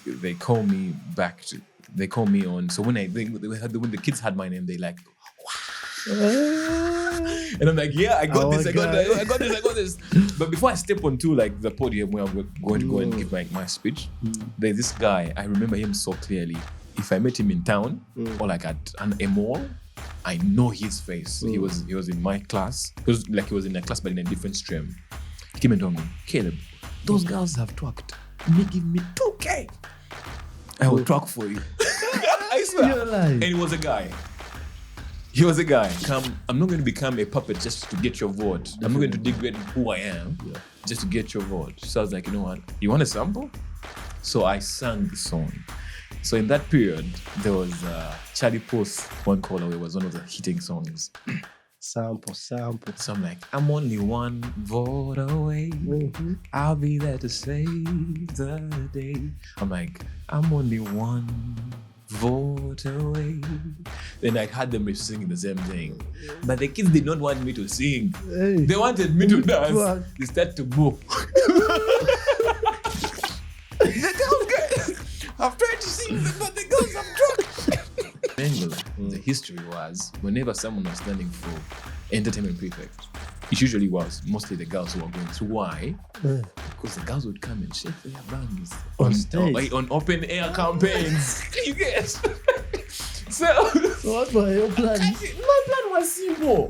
they call me back to they call me on. So when when the kids had my name, they like, and I'm like, yeah, I got this. I got this. But before I step onto like the podium where I'm going to go and give my speech, there's this guy. I remember him so clearly. If I met him in town or like at a mall, I know his face. He was in my class. He was in a class but in a different stream. He came and told me, Caleb, those girls have twerked. They give me 2K. I will twerk for you. I swear. And he was a guy. He was a guy. I'm not going to become a puppet just to get your vote. I'm not going to degrade who I am just to get your vote. So I was like, you know what? You want a sample? So I sang the song. So in that period, there was Charlie Puth's One Call Away was one of the hitting songs. Sample. So I'm like, I'm only one vote away. I'll be there to save the day. I'm like, I'm only one vote away. Then I had them singing the same thing. But the kids did not want me to sing. Hey. They wanted me to dance. They started to move. The girls I've tried to sing, but the girls have drunk. The history was, whenever someone was standing for entertainment prefect, it usually was mostly the girls who were going through. Why? Because the girls would come and shake their buns on open air campaigns. You get? So what was your plan? My plan was simple.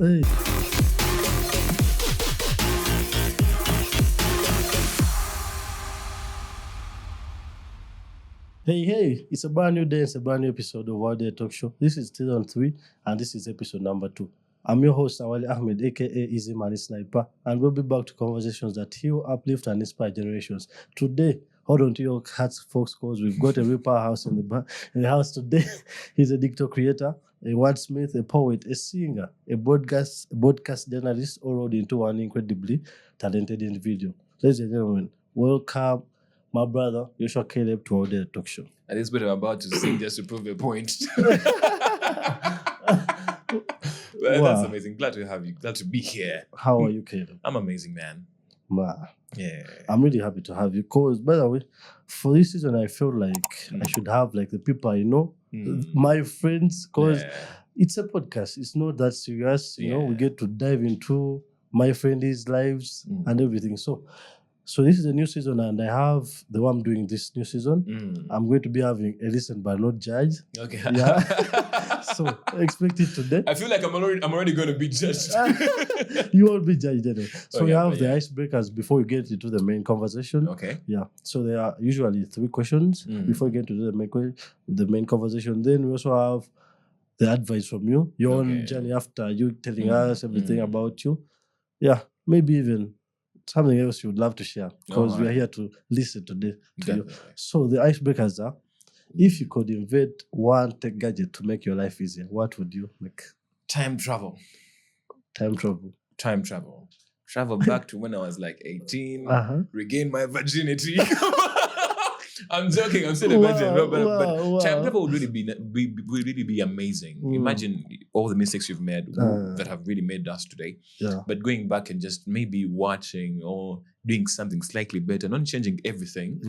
Hey. Hey, it's a brand new day, it's a brand new episode of Our Day Talk Show. This is season 3, and this is episode number 2. I'm your host, Ahmed, aka Easy Money Sniper, and we'll be back to conversations that heal, uplift, and inspire generations. Today, hold on to your hats, folks, because we've got a real powerhouse in the house today. He's a TikTok creator, a wordsmith, a poet, a singer, a broadcast journalist, all rolled into one incredibly talented individual. Ladies and gentlemen, welcome my brother, Joshua Caleb, to Our Day Talk Show. At this point, I'm about to sing just to prove a point. Wow. That's amazing. Glad to have you. Glad to be here. How are you, Caleb? I'm amazing, man. Yeah. I'm really happy to have you. Because, by the way, for this season, I feel like I should have like the people I know, my friends, because it's a podcast. It's not that serious. You know, we get to dive into my friends' lives and everything. So this is a new season, and I have the one I'm doing this new season. I'm going to be having a listen but not judge. Okay. Yeah. So expect it today. I feel like I'm already going to be judged. You won't be judged anyway. So we have the icebreakers before we get into the main conversation. Okay. Yeah. So there are usually 3 questions before we get to the main conversation. Then we also have the advice from you, your own journey after you telling us everything about you. Yeah. Maybe even something else you would love to share, because we are here to listen today to you. So the icebreakers are, if you could invent one tech gadget to make your life easier, what would you make? Time travel. Travel back to when I was like 18, regain my virginity. I'm joking. I'm still a virgin. But time travel would really be amazing. Imagine all the mistakes you've made that have really made us today. Yeah. But going back and just maybe watching or doing something slightly better, not changing everything,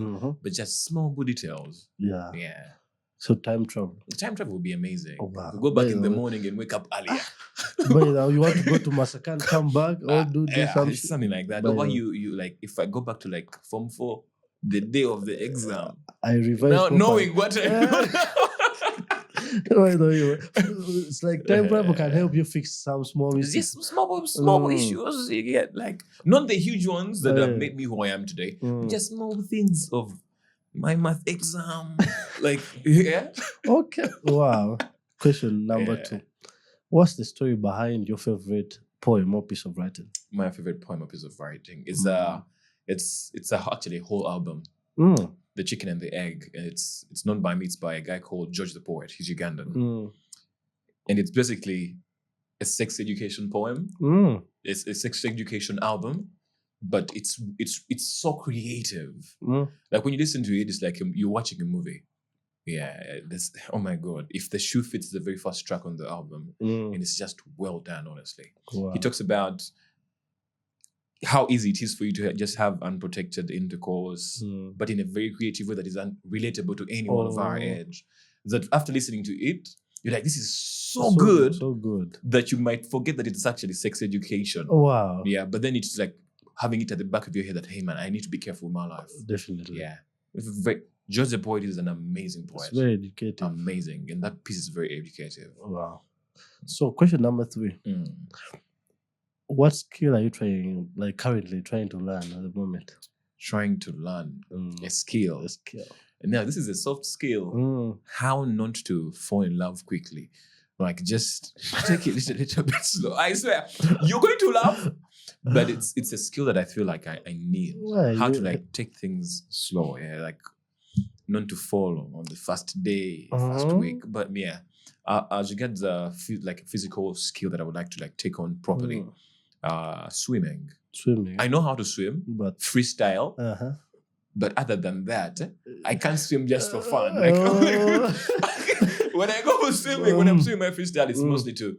but just small good details. Yeah. Yeah. So time travel. Time travel would be amazing. Oh, wow. We'll go back in the morning and wake up earlier. But you want to go to Massacre and come back or do something like that. But why you like, if I go back to like Form 4, the day of the exam, I revise now knowing what it's like time travel can help you fix some small issues. Just small issues you get, like not the huge ones that have made me who I am today, just small things of my math exam. Like, Okay. Wow. Question number 2. What's the story behind your favorite poem or piece of writing? My favorite poem or piece of writing is it's actually a whole album. The Chicken and the Egg. And it's known by me. It's by a guy called George the Poet. He's Ugandan. And it's basically a sex education poem. It's a sex education album, but it's so creative. Like when you listen to it, it's like you're watching a movie. Yeah, oh my God. If the shoe fits the very first track on the album, and it's just well done, honestly. Wow. He talks about how easy it is for you to just have unprotected intercourse, but in a very creative way that is relatable to anyone of our age. That after listening to it, you're like, this is so good that you might forget that it's actually sex education. Wow. Yeah, but then it's like having it at the back of your head that, hey man, I need to be careful with my life. Definitely. Yeah. George the Poet is an amazing poet. It's very educative. Amazing. And that piece is very educative. Wow. So question number 3. What skill are you currently trying to learn at the moment? Trying to learn a skill. Now, this is a soft skill. How not to fall in love quickly. Like, just take it a little bit slow. I swear, you're going to love, but it's a skill that I feel like I need. How to take things slow. Yeah, like not to fall on the first day, first week. But yeah, as regards physical skill that I would like to take on properly, swimming. I know how to swim, but freestyle. But other than that, I can't swim just for fun. When I go swimming, when I'm swimming my freestyle, it's mostly to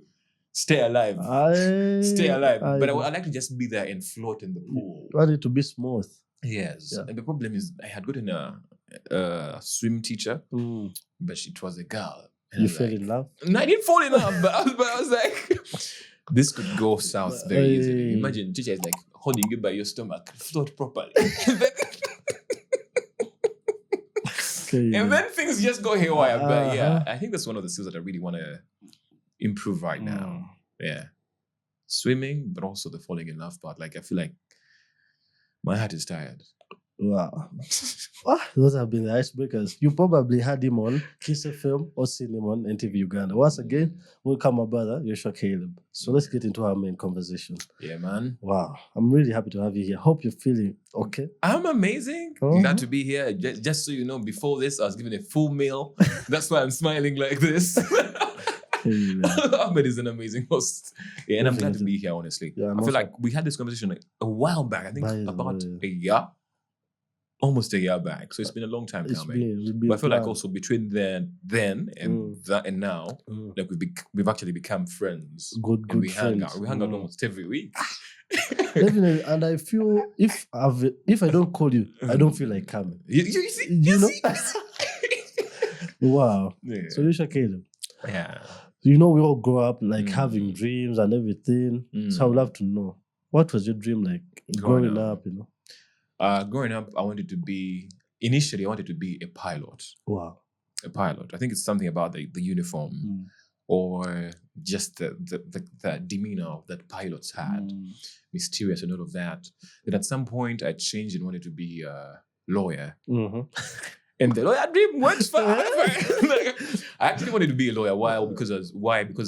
stay alive. But I like to just be there and float in the pool. I want it to be smooth. Yes. Yeah. And the problem is I had gotten a swim teacher, but it was a girl. You fell in love? No, I didn't fall in love, but I was like, this could go south very easily. Imagine teacher is like holding you by your stomach, float properly. And then things just go haywire. But yeah, I think that's one of the skills that I really want to improve right now. Yeah. Swimming, but also the falling in love part. Like, I feel like my heart is tired. Wow. Those have been the icebreakers. You probably had him on Kiss FM or seen him on NTV Uganda. Once again, welcome my brother, Joshua Caleb. So let's get into our main conversation. Yeah, man. Wow. I'm really happy to have you here. Hope you're feeling okay. I'm amazing. Glad to be here. Just so you know, before this, I was given a full meal. That's why I'm smiling like this. Ahmed is an amazing host. Yeah, and I'm glad to be here, honestly. Yeah, I feel like we had this conversation a while back. I think about a year. Almost a year back. So it's been a long time coming. But I feel like also between then and that and now, like we've actually become friends. Good and we friends. Hang out. We hang out almost every week. Definitely. And I feel if I don't call you, I don't feel like coming. You see? Wow. Yeah. So you should Caleb. Yeah. We all grow up having dreams and everything. So I would love to know, what was your dream like growing up, Growing up, I wanted to be a pilot. Wow. A pilot. I think it's something about the uniform or just the demeanor that pilots had. Mysterious and all of that. Then at some point, I changed and wanted to be a lawyer. And the lawyer dream works forever. I actually wanted to be a lawyer. Why? Because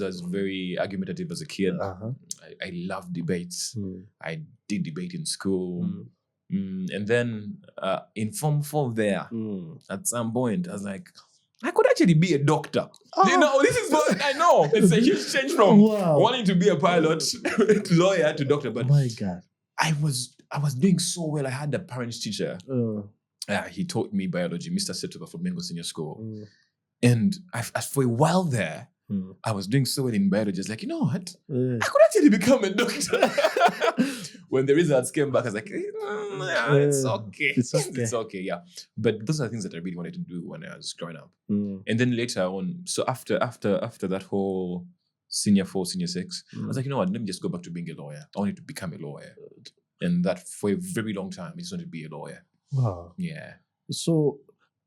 I was very argumentative as a kid. I loved debates. I did debate in school. And then in Form 4 there, at some point, I was like, I could actually be a doctor. This is what I know. It's a huge change from wanting to be a pilot, lawyer to doctor. But my God, I was doing so well. I had a parents teacher. He taught me biology, Mr. Setuba from Mengo Senior School. And for a while there, I was doing so well in biology. I was like, you know what? I could actually become a doctor. When the results came back, I was like, it's okay. It's okay, yeah. But those are things that I really wanted to do when I was growing up. And then later on, so after that whole senior 4, senior 6, I was like, you know what? Let me just go back to being a lawyer. I wanted to become a lawyer. And that for a very long time, I just wanted to be a lawyer. Wow. Yeah. So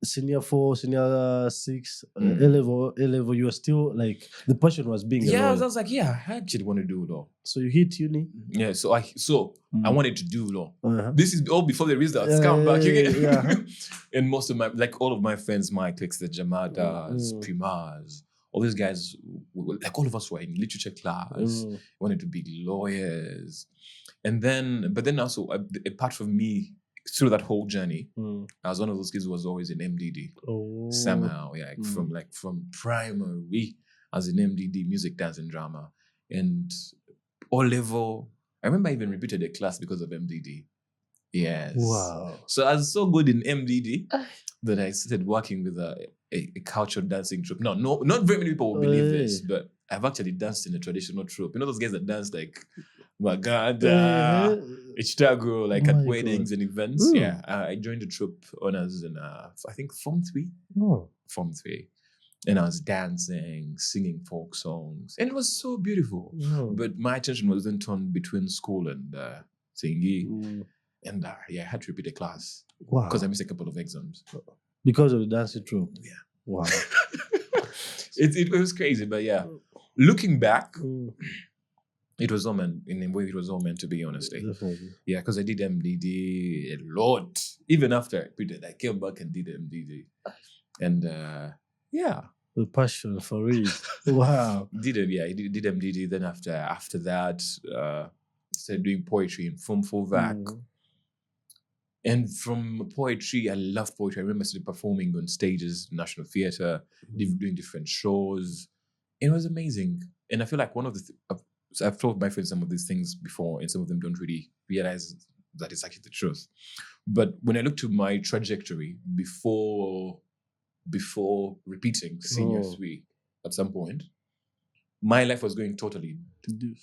senior 4, senior 6, A-level, you were still like, the passion was being a lawyer. I was like, I actually want to do law. So you hit uni? Yeah, so I wanted to do law. This is all before the results come back. And most of all of my friends, my cliques, the Jamadas, Primars, all these guys, all of us were in literature class, wanted to be lawyers. But then also, apart from me, through that whole journey, I was one of those kids who was always in MDD. Somehow, from primary, I was in MDD, music, dance, and drama. And O-level, I remember I even repeated a class because of MDD. Yes. Wow. So I was so good in MDD that I started working with a cultural dancing troupe. No, not very many people will believe this, but I've actually danced in a traditional troupe. You know those guys that dance like Maganda, Chicago, like at My weddings God. and events. Mm. Yeah, I joined the troupe when I was in, I think, Form 3. Oh. Form 3. And I was dancing, singing folk songs. And it was so beautiful. Mm. But my attention was then turned between school and thingy. Mm. And yeah, I had to repeat a class Wow. because I missed a couple of exams. Because of the dancing troupe. Yeah. Wow. It was crazy, but yeah. Looking back, Mm. it was all meant, in a way, it was all meant to be, honestly. Definitely. Yeah, because I did MDD a lot. Even after I quit it, I came back and did MDD. And yeah. With passion for it. Wow. I did MDD. Then after that, started doing poetry in Form 4 VAC. Mm. And from poetry, I love poetry. I remember started performing on stages, National Theatre, doing different shows. It was amazing. And I feel like one of the I've told my friends some of these things before, and some of them don't really realize that it's actually the truth. But when I look to my trajectory before repeating senior 3 at some point, my life was going totally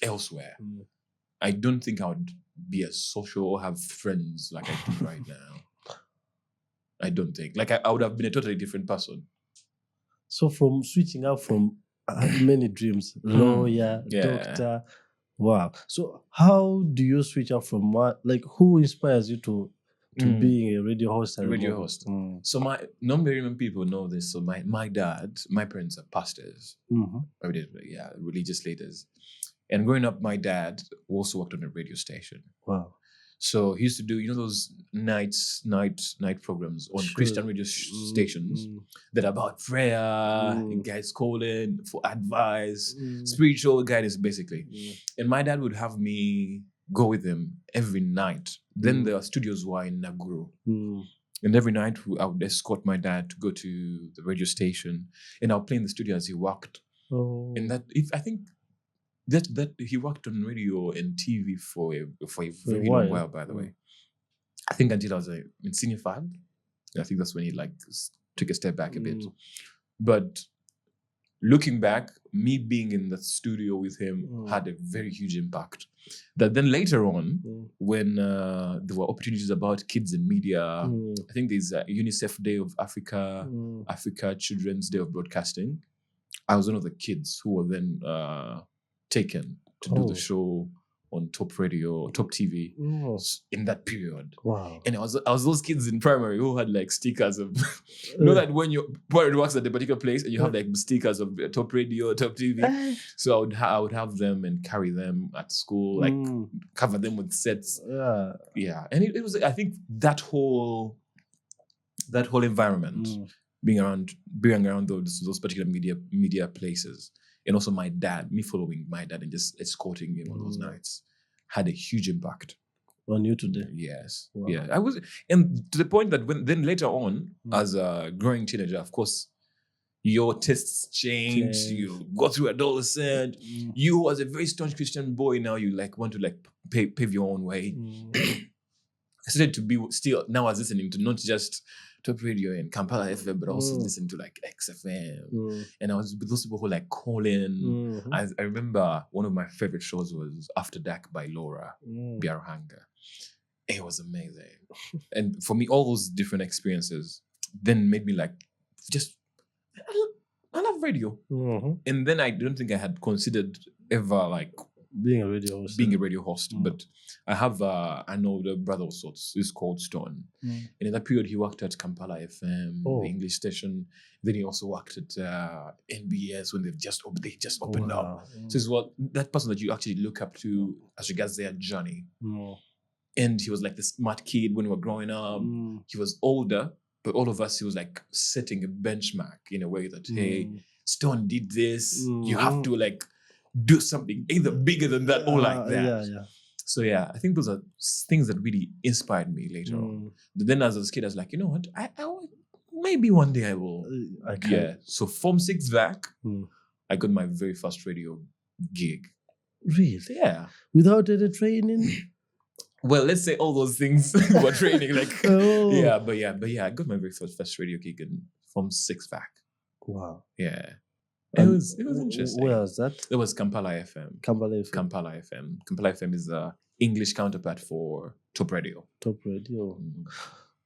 elsewhere. Mm. I don't think I would be as social or have friends like I do right now. I don't think. Like I would have been a totally different person. So from switching up from many dreams, lawyer, doctor, wow. So how do you switch up from what? Like who inspires you to being a radio host? So not very many people know this. So my dad, my parents are pastors, religious leaders. And growing up, my dad also worked on a radio station. Wow. So he used to do, those night programs on Christian radio stations that are about prayer, guys calling for advice, spiritual guidance, basically. And my dad would have me go with him every night. Then the studios were in Naguru. And every night I would escort my dad to go to the radio station, and I'll play in the studio as he worked. Oh. And I think that he worked on radio and TV for a very long while, by the way. I think until I was in senior 5. I think that's when he took a step back a bit. But looking back, me being in the studio with him had a very huge impact. That then later on, when there were opportunities about kids in media, I think there's a UNICEF Day of Africa, Africa Children's Day of Broadcasting. I was one of the kids who were then taken to do the show on Top Radio, Top TV in that period. Wow. And I was those kids in primary who had stickers of that when you works at a particular place and you have stickers of Top Radio, Top TV. So I would have them and carry them at school, cover them with sets. Yeah. And it was, I think, that whole environment, being around those particular media places. And also me following my dad and just escorting him on those nights had a huge impact on you today. Yes. Wow. Yeah. I was, and to the point that then later on, as a growing teenager, of course, your tastes change. You go through adolescent. You, as a very staunch Christian boy, now you want to pave your own way. I started to be still now as listening to not just Top Radio and Kampala FM, but also listen to XFM. And I was with those people who call in. I remember one of my favorite shows was After Dark by Laura Biaruhanga. It was amazing. And for me, all those different experiences then made me I love radio. And then I don't think I had considered ever being a radio host. But I have an older brother of sorts. He's called Stone. And in that period, he worked at Kampala FM, the English station. Then he also worked at NBS when they just opened up. So it's that person that you actually look up to as regards their journey. And he was the smart kid when we were growing up. He was older, but all of us, he was setting a benchmark in a way that, hey, Stone did this. You have to do something either bigger than that or like that. So yeah, I think those are things that really inspired me later on. But then as a kid, I was you know what? I maybe one day I will. Yeah. So Form 6 VAC, I got my very first radio gig. Really? Yeah. Without any training? Well, let's say all those things were training. Yeah, but I got my very first radio gig in Form 6 VAC. Wow. Yeah. It was interesting. Where was that? It was Kampala FM. Kampala FM. Kampala FM. Kampala FM is the English counterpart for Top Radio. Top Radio.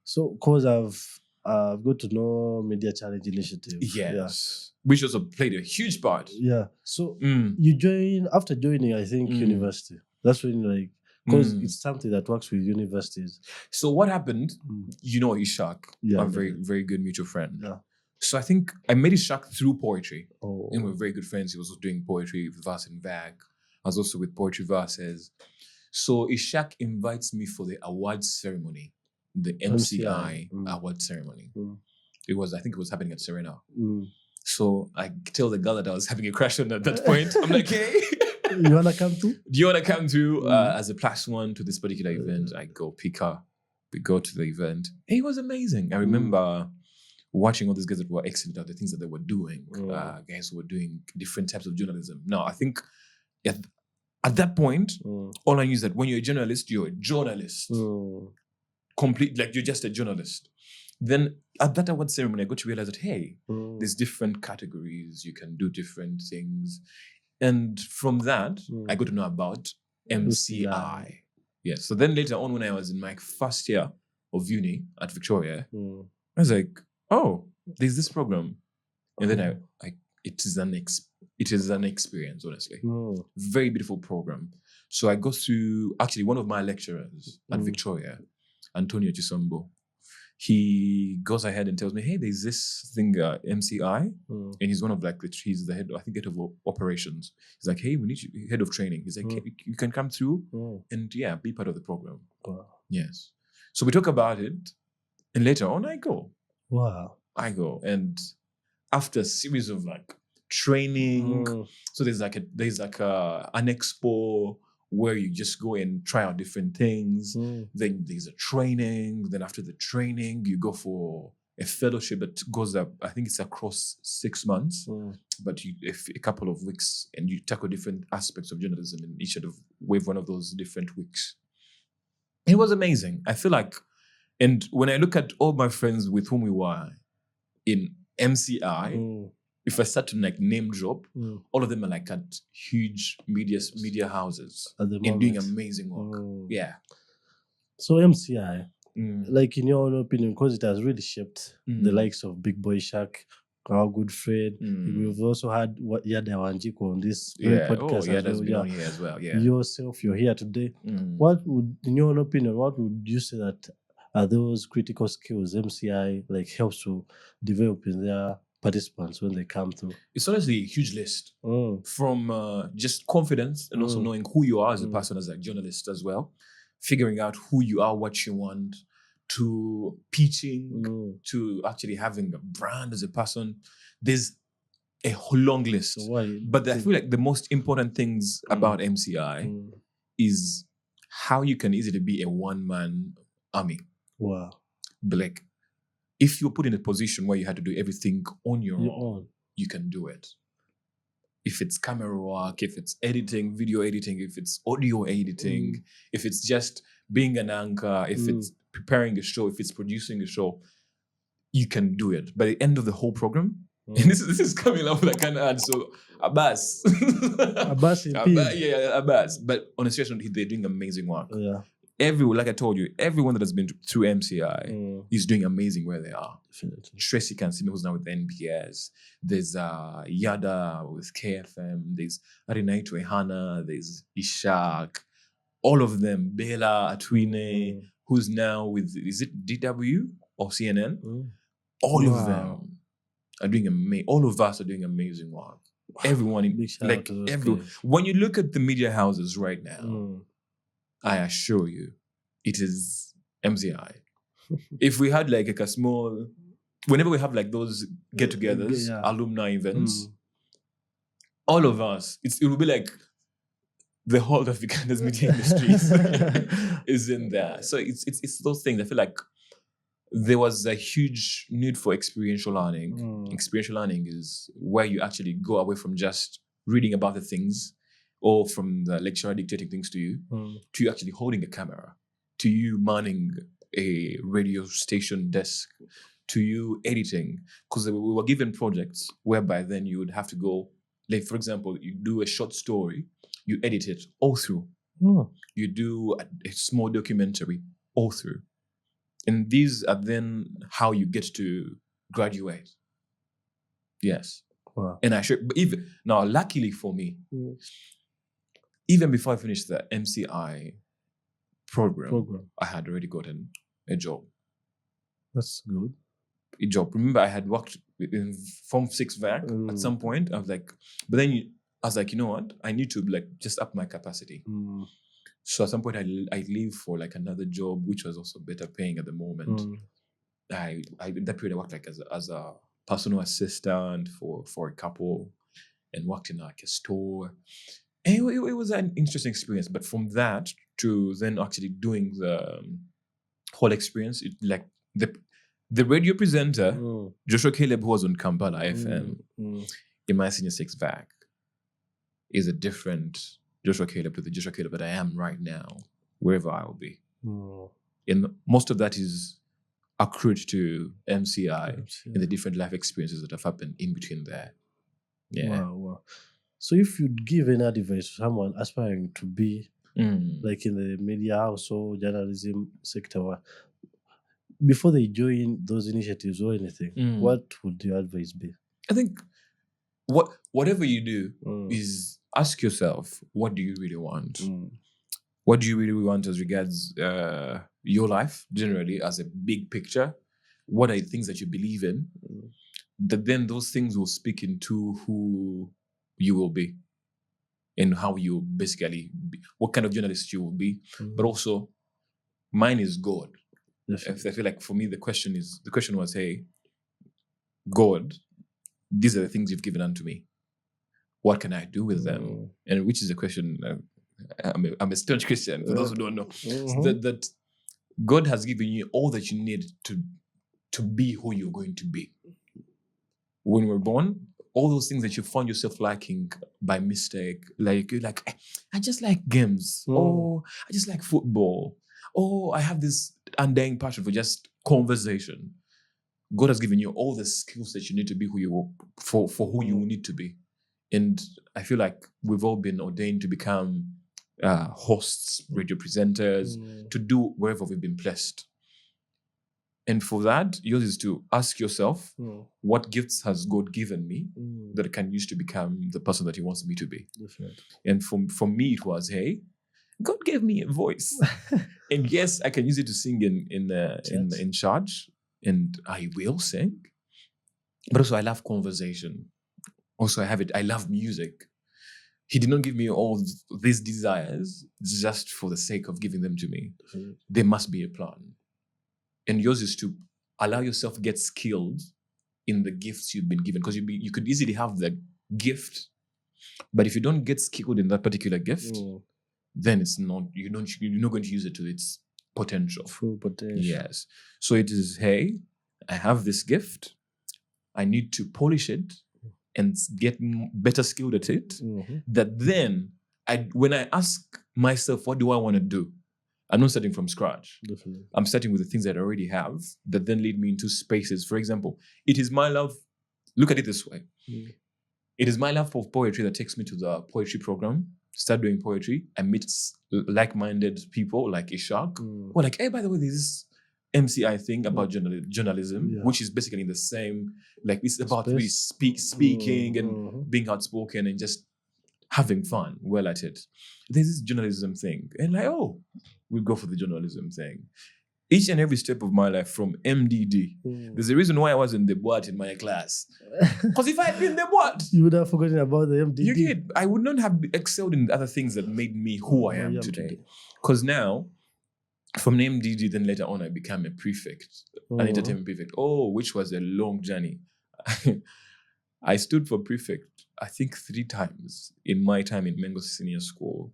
So, cause I've got to know Media Challenge Initiative. Yes. Which also played a huge part. Yeah. So you after joining, I think, university. That's when because it's something that works with universities. So what happened, Ishak, a very, very good mutual friend. Yeah. So I think I met Ishak through poetry. Oh. And we're very good friends. He was also doing poetry with Verse and Vag. I was also with Poetry Verses. So Ishak invites me for the awards ceremony, the MCI award ceremony. I think it was happening at Serena. So I tell the girl that I was having a crush on at that point. I'm like, hey. You want to come too? Do you want to come to as a +1 to this particular event? I go pick her. We go to the event. It was amazing. I remember watching all these guys that were excellent at the things that they were doing. Guys who were doing different types of journalism. Now, I think at that point, all I knew is that when you're a journalist, you're a journalist. Complete, you're just a journalist. Then at that award ceremony, I got to realize that, hey, there's different categories. You can do different things. And from that, I got to know about MCI. Yes. So then later on, when I was in my first year of uni at Victoria, I was like, oh, there's this program. And then it is an experience, honestly. Very beautiful program. So I go to, actually, one of my lecturers at Victoria, Antonio Chisombo. He goes ahead and tells me, hey, there's this thing, MCI, and he's one of he's the head, I think, head of operations. He's like, hey, we need you, head of training. He's like, hey, you can come through and be part of the program. Wow. Yes. So we talk about it, and later on I go. Wow. I go, and after a series of training, so there's an expo where you just go and try out different things. Then there's a training. Then after the training, you go for a fellowship that goes up, I think it's across 6 months, but a couple of weeks, and you tackle different aspects of journalism in each one of those different weeks. It was amazing. I feel like, and when I look at all my friends with whom we were in MCI, if I start to name drop, all of them are at huge media houses and doing amazing work. Yeah. So MCI, in your own opinion, because it has really shaped the likes of Big Boy Shaq, our good friend. We've also had Yada Wanjiko on this podcast as well. Yeah. Yourself, you're here today. What would, in your own opinion, what would you say that are those critical skills MCI helps to develop in their participants when they come through? It's honestly a huge list from just confidence and also knowing who you are as a person, as a journalist as well, figuring out who you are, what you want, to pitching, to actually having a brand as a person. There's a whole long list. But I feel like the most important things about MCI is how you can easily be a one-man army. Wow. But if you're put in a position where you had to do everything on your own, you can do it. If it's camera work, if it's editing, video editing, if it's audio editing, if it's just being an anchor, if it's preparing a show, if it's producing a show, you can do it. By the end of the whole program, and this is coming up like an ad, so Abbas. Abbas. But on a serious note, they're doing amazing work. Yeah. Like I told you, everyone that has been through MCI is doing amazing where they are. Definitely. Tracy Kansime, who's now with NBS. There's Yada with KFM. There's Arinaito Ehana. There's Ishak. All of them. Bella Atwine, who's now with, is it DW or CNN? All of them are doing amazing. All of us are doing amazing work. Everyone, when you look at the media houses right now, I assure you, it is MCI. If we had a small, whenever we have those get-togethers, alumni events, all of us, it will be the whole of Uganda's media industry is in there. So it's those things. I feel like there was a huge need for experiential learning. Experiential learning is where you actually go away from just reading about the things or from the lecturer dictating things to you, to you actually holding a camera, to you manning a radio station desk, to you editing, because we were given projects whereby then you would have to go, like for example, you do a short story, you edit it all through. You do a small documentary all through. And these are then how you get to graduate. Yes. Wow. And even now, luckily for me, even before I finished the MCI program, I had already gotten a job. That's good. A job. Remember, I had worked in Form 6 VAC at some point. I was like, but then I was like, you know what? I need to like just up my capacity. So at some point, I leave for like another job, which was also better paying at the moment. I in that period I worked like as a personal assistant for a couple, and worked in like a store. And it was an interesting experience. But from that to then actually doing the whole experience, like the radio presenter, Joshua Caleb, who was on Kampala FM in my senior 6 VAC, is a different Joshua Caleb to the Joshua Caleb that I am right now, wherever I will be. And most of that is accrued to MCI and the different life experiences that have happened in between there. Yeah. Wow. So if you'd give any advice to someone aspiring to be like in the media house or journalism sector, before they join those initiatives or anything, what would your advice be? I think whatever you do is ask yourself, what do you really want? What do you really want as regards your life generally as a big picture? What are the things that you believe in? That then those things will speak into who you will be and how you basically be, what kind of journalist you will be. But also, mine is God. I feel like for me, the question was, hey, God, these are the things you've given unto me. What can I do with them? And which is a question. I'm a staunch Christian, for those who don't know. That God has given you all that you need to be who you're going to be. When we're born, all those things that you found yourself liking by mistake, like you're like, I just like games, or I just like football, or I have this undying passion for just conversation. God has given you all the skills that you need to be who you for who you need to be. And I feel like we've all been ordained to become hosts, radio presenters, to do wherever we've been blessed. And for that, yours is to ask yourself, what gifts has God given me that I can use to become the person that He wants me to be? Definitely. And for me, it was, hey, God gave me a voice, and yes, I can use it to sing in church, and I will sing. But also, I love conversation. Also, I love music. He did not give me all these desires just for the sake of giving them to me. There must be a plan. And yours is to allow yourself to get skilled in the gifts you've been given. Because you could easily have the gift, but if you don't get skilled in that particular gift, then you're not going to use it to its potential. Full potential. Yes. So it is, hey, I have this gift. I need to polish it and get better skilled at it. That then, when I ask myself, what do I want to do? I'm not starting from scratch. Definitely. I'm starting with the things that I already have that then lead me into spaces. For example, it is my love. Look at it this way. It is my love for poetry that takes me to the poetry program, start doing poetry. I meet like-minded people like Ishak, who are like, hey, by the way, there's this MCI thing about journalism, which is basically the same, like it's about really speaking and being outspoken and just having fun well at it. There's this journalism thing. And like, oh, we go for the journalism thing. Each and every step of my life from MDD, there's a reason why I was in the boat in my class. Because if I had been in the boat, you would have forgotten about the MDD. You did. I would not have excelled in the other things that made me who I am today. Because now, from the MDD, then later on, I became a prefect, an entertainment prefect. Oh, which was a long journey. I stood for prefect, I think 3 times in my time in Mengo Senior School.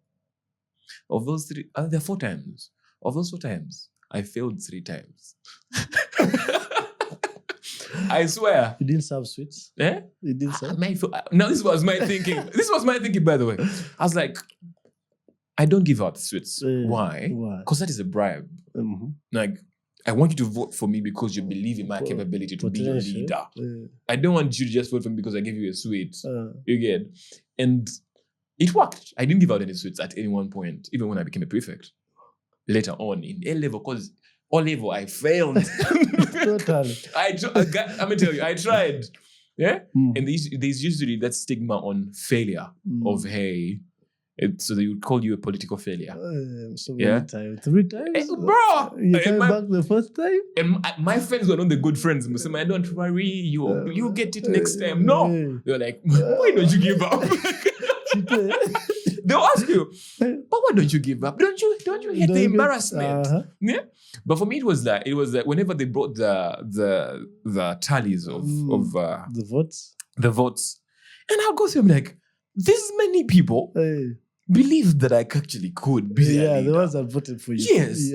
Of those 3, there are 4 times. Of those 4 times, I failed 3 times. I swear. You didn't serve sweets? Eh? You didn't serve? No, this was my thinking. This was my thinking, by the way. I was like, I don't give out sweets. Why? Because that is a bribe. Like, I want you to vote for me because you believe in my capability to be a leader. I don't want you to just vote for me because I give you a sweet. You get? And it worked. I didn't give out any sweets at any one point, even when I became a prefect. Later on in A level, because O level I failed. Totally. I'm gonna tell you, I tried. Yeah? And there's usually that stigma on failure of hey. So they would call you a political failure. So many times. 3 times? Bro! You came back the first time? And my friends were not the good friends. They say, man, don't worry, you get it next time. No! They're like, why don't you give up? They'll ask you, but why don't you give up? Don't you hate the embarrassment? Yeah? But for me, it was like whenever they brought the tallies of the votes. The votes. And I'll go through them like, this many people believed that I actually could be a leader. The ones that voted for you. Yes.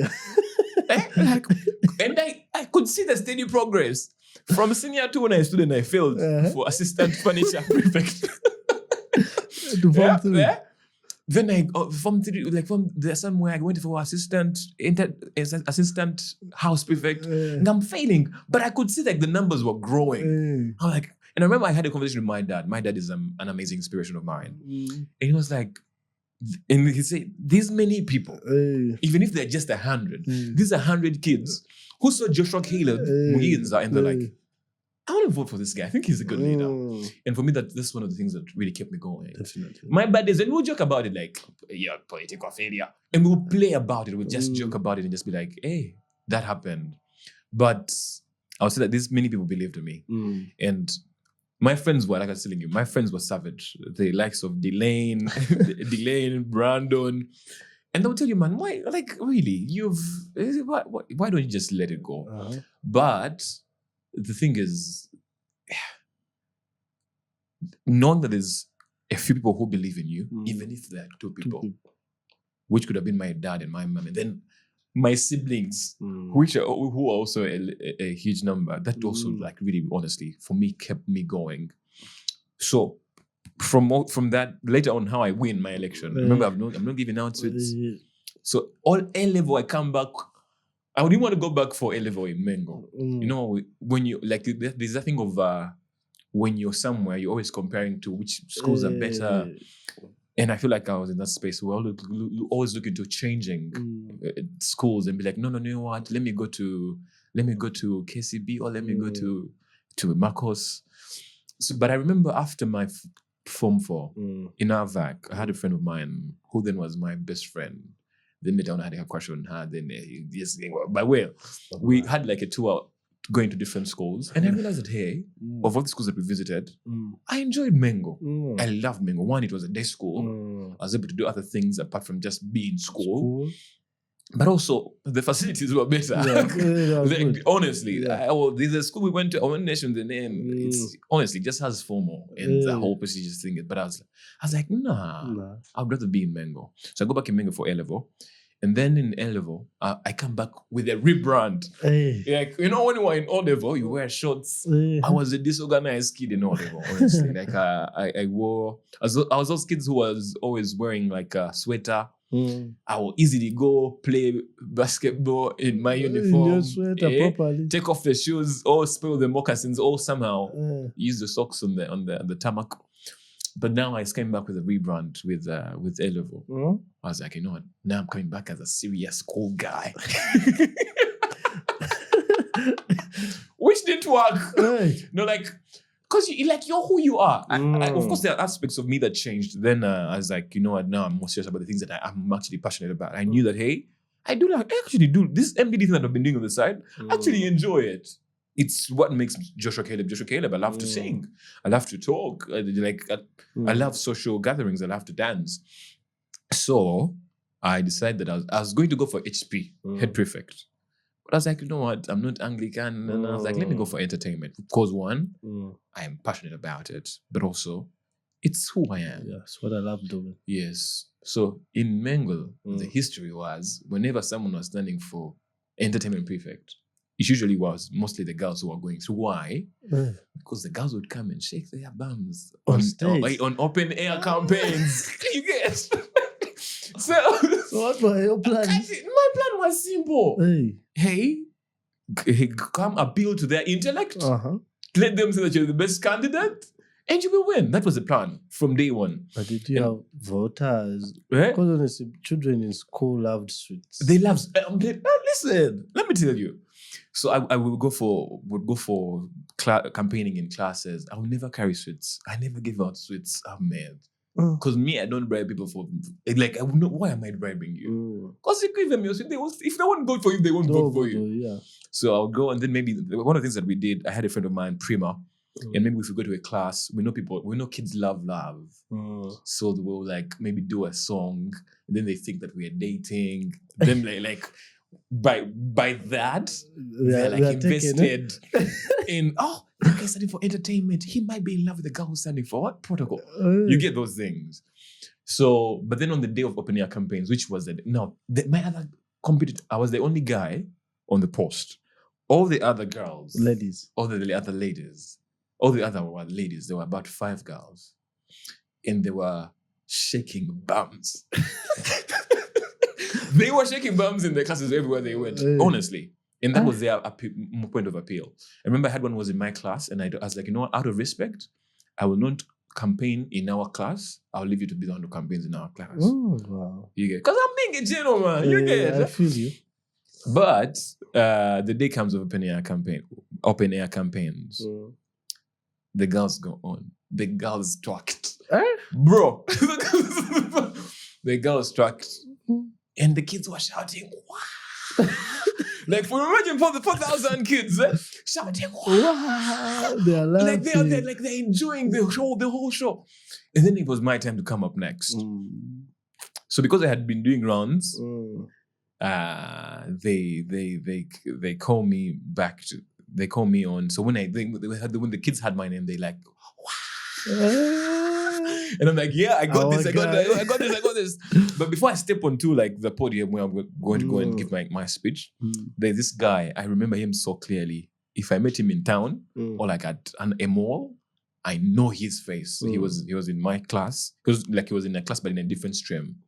And I could see the steady progress. From senior 2 when I stood and I failed for assistant furniture prefect. To form 3. Yeah. Then I from 3, like from the somewhere I went for assistant house prefect, and I'm failing. But I could see like the numbers were growing. I'm like, and I remember I had a conversation with my dad. My dad is an amazing inspiration of mine. And he was like, and he said, these many people, even if they're just 100, these 100 kids who saw Joshua Caleb Muginza and they're like, I want to vote for this guy. I think he's a good leader. And for me, that's one of the things that really kept me going. Definitely. My buddies, and we'll joke about it like, yeah, political failure. And we'll play about it. We'll just joke about it and just be like, hey, that happened. But I'll say that these many people believed in me. And my friends were, like I was telling you, my friends were savage. The likes of Delane, Brandon. And they'll tell you, man, why, like, really, why don't you just let it go? But the thing is, knowing that there's a few people who believe in you, even if there are 2 people, which could have been my dad and my mom, and then my siblings, who are also a huge number, that also, like, really, honestly, for me, kept me going. So, from that, later on, how I win my election, remember, I'm not giving out sweets. So, all A level, I come back. I wouldn't want to go back for A level in Mengo. You know, when you, like, there's a thing of when you're somewhere, you're always comparing to which schools are better. And I feel like I was in that space where I always look into changing schools and be like, no, you know what? Let me go to KCB or let me go to Marcos. So, but I remember after my Form 4 in Avac, I had a friend of mine who then was my best friend. Then later on I had a crush on her. Then we had like a tour going to different schools. And I realized that, hey, of all the schools that we visited, I enjoyed Mengo. I loved Mengo. One, it was a day school. I was able to do other things apart from just be in school. But also, the facilities were better. Honestly, there's a school we went to, I won't mention the name. It's honestly just has formal and the whole prestigious thing. But I was like, nah. I'd rather be in Mengo. So I go back in Mengo for A level. And then in A level, I come back with a rebrand. Like, you know, when you were in O level, you wear shorts. I was a disorganized kid in O level, honestly. Like, I was those kids who was always wearing like a sweater. I will easily go play basketball in my uniform. Properly. Take off the shoes, or spill the moccasins, or somehow use the socks on the tarmac. But now I came back with a rebrand with A level. I was like, you know what? Now I'm coming back as a serious cool guy, which didn't work. No, like. Because you're who you are. Of course, there are aspects of me that changed. Then I was like, you know what? Now I'm more serious about the things that I'm actually passionate about. I knew that, hey, I actually do this MBD thing that I've been doing on the side. I actually enjoy it. It's what makes Joshua Caleb. I love to sing. I love to talk. I love social gatherings. I love to dance. So I decided that I was going to go for HP, head prefect. But I was like, you know what? I'm not Anglican. And I was like, let me go for entertainment. Because one, I am passionate about it. But also, it's who I am. Yeah, it's what I love doing. Yes. So in Mengo, the history was, whenever someone was standing for entertainment prefect, it usually was mostly the girls who were going through. Why? Because the girls would come and shake their bums on open air campaigns. You get? So what was your plan? My plan was simple. Hey, come appeal to their intellect, Uh-huh. let them say that you're the best candidate, and you will win. That was the plan from day one. But did you have voters? Eh? Because honestly, children in school loved sweets. They love. Listen, let me tell you. So I would go for campaigning in classes. I would never carry sweets. I never give out sweets. Ahmed. Because me, I don't bribe people for like. I would know why am I bribing you? Because you give them your sweet. If they won't vote for you, they won't vote for you. Yeah. So I'll go, and then maybe one of the things that we did. I had a friend of mine, Prima. And maybe if we go to a class, we know kids love love. So we'll like maybe do a song, and then they think that we're dating. Then like by that, they're like invested in, that guy's standing for entertainment. He might be in love with the girl who's standing for what? Protocol. You get those things. So, but then on the day of open air campaigns, which was my other competitor, I was the only guy on the post. All the other girls, ladies, all the other ladies. All the other ladies, there were about 5 girls. And they were shaking bums. They were shaking bums in the classes everywhere they went, honestly. And that was their point of appeal. I remember I had one was in my class, and I was like, out of respect, I will not campaign in our class. I'll leave you to be the one who campaigns in our class. Oh, wow. You get? Because I'm being a gentleman. You get? I feel you. But the day comes of open air campaigns. The girls go on. The girls twerked. Bro. The girls twerked. And the kids were shouting, wow. Like, imagine for the 4,000 kids shouting, wow. They're laughing. Like they're enjoying the whole show. And then it was my time to come up next. So because I had been doing rounds, they call me back to. They call me on. So when when the kids had my name, they like, wow. And I'm like, yeah, I got this. I got this. But before I step onto like the podium where I'm going to go and give my speech, there's this guy. I remember him so clearly. If I met him in town or like at a mall, I know his face. He was in my class because like he was in a class but in a different stream.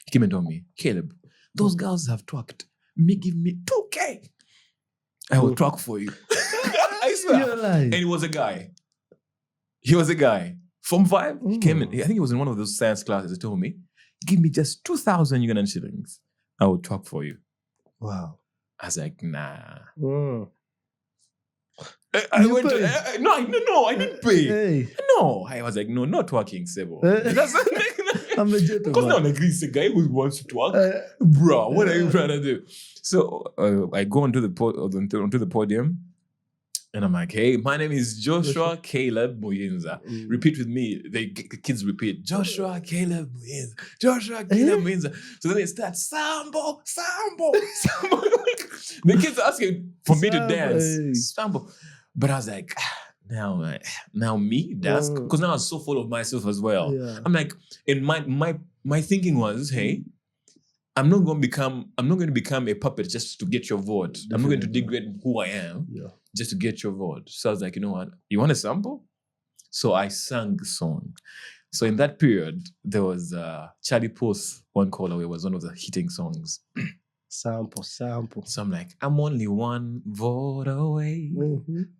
He came and told me, Caleb, those girls have twerked. Give me 2K. I will twerk for you. I swear. And he was a guy. From Vibe, he came in. I think he was in one of those science classes. He told me, give me just 2,000 Ugandan shillings. I will twerk for you. Wow. I was like, nah. I went to, no, I didn't pay. Hey. No, I was like, no, not twerking, Sebo. I'm a gentleman. Because now it's a guy who wants to twerk. Bro, what are you trying to do? So I go onto the podium, and I'm like, hey, my name is Joshua Caleb Muyenza. Repeat with me. The kids repeat, Joshua Caleb Muyenza. Joshua Caleb Muyenza. So then they start, Sambo. The kids are asking for me to dance. Sambo. But I was like, now me dance? Because now I was so full of myself as well. Yeah. I'm like, and my thinking was, hey, I'm not going to become a puppet just to get your vote. Definitely. I'm not going to degrade who I am just to get your vote. So I was like, you know what? You want a sample? So I sang the song. So in that period, there was Charlie Puth, One Call Away was one of the hitting songs. Sample. So I'm like, I'm only one vote away.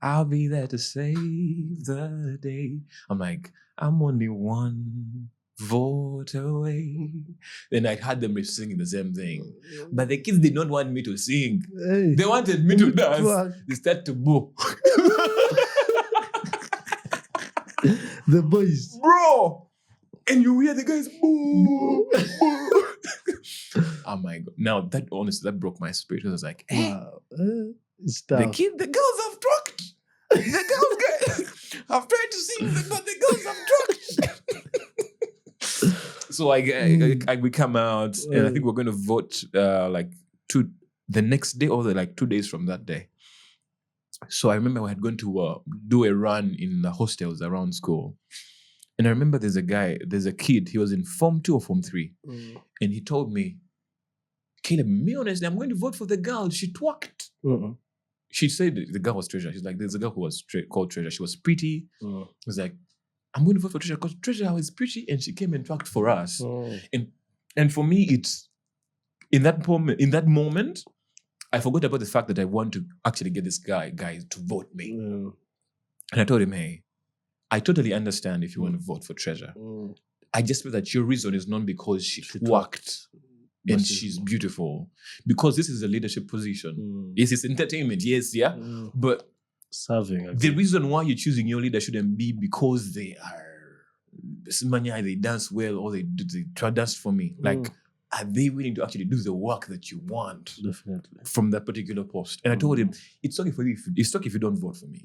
I'll be there to save the day. I'm like, I'm only one vote away. Then I had them singing the same thing. But the kids did not want me to sing. Hey. They wanted me to dance. They started to boo. The boys. Bro! And you hear the guys boo. Oh my God. Now that honestly, that broke my spirit. I was like, hey, wow. The girls have twerked. The girls have tried to sing, but the girls have twerked. So we come out, and I think we're going to vote the next day or like 2 days from that day. So I remember we had gone to do a run in the hostels around school. And I remember there's a kid, he was in Form 2 or Form 3. And he told me, Caleb, me honestly, I'm going to vote for the girl. She twerked. She said the girl was Treasure. She's like, there's a girl who was called Treasure. She was pretty. He was like, I'm going to vote for Treasure because Treasure was pretty and she came and twerked for us. And for me, it's in that moment, I forgot about the fact that I want to actually get this guy to vote me. Yeah. And I told him, hey, I totally understand if you want to vote for Treasure. I just feel that your reason is not because she worked and she's beautiful. Because this is a leadership position. Yes, it's entertainment, yes, yeah. But serving. The reason why you're choosing your leader shouldn't be because they dance well or they try dance for me. Like, are they willing to actually do the work that you want? Definitely. From that particular post? And I told him, it's okay for you. It's okay if you don't vote for me.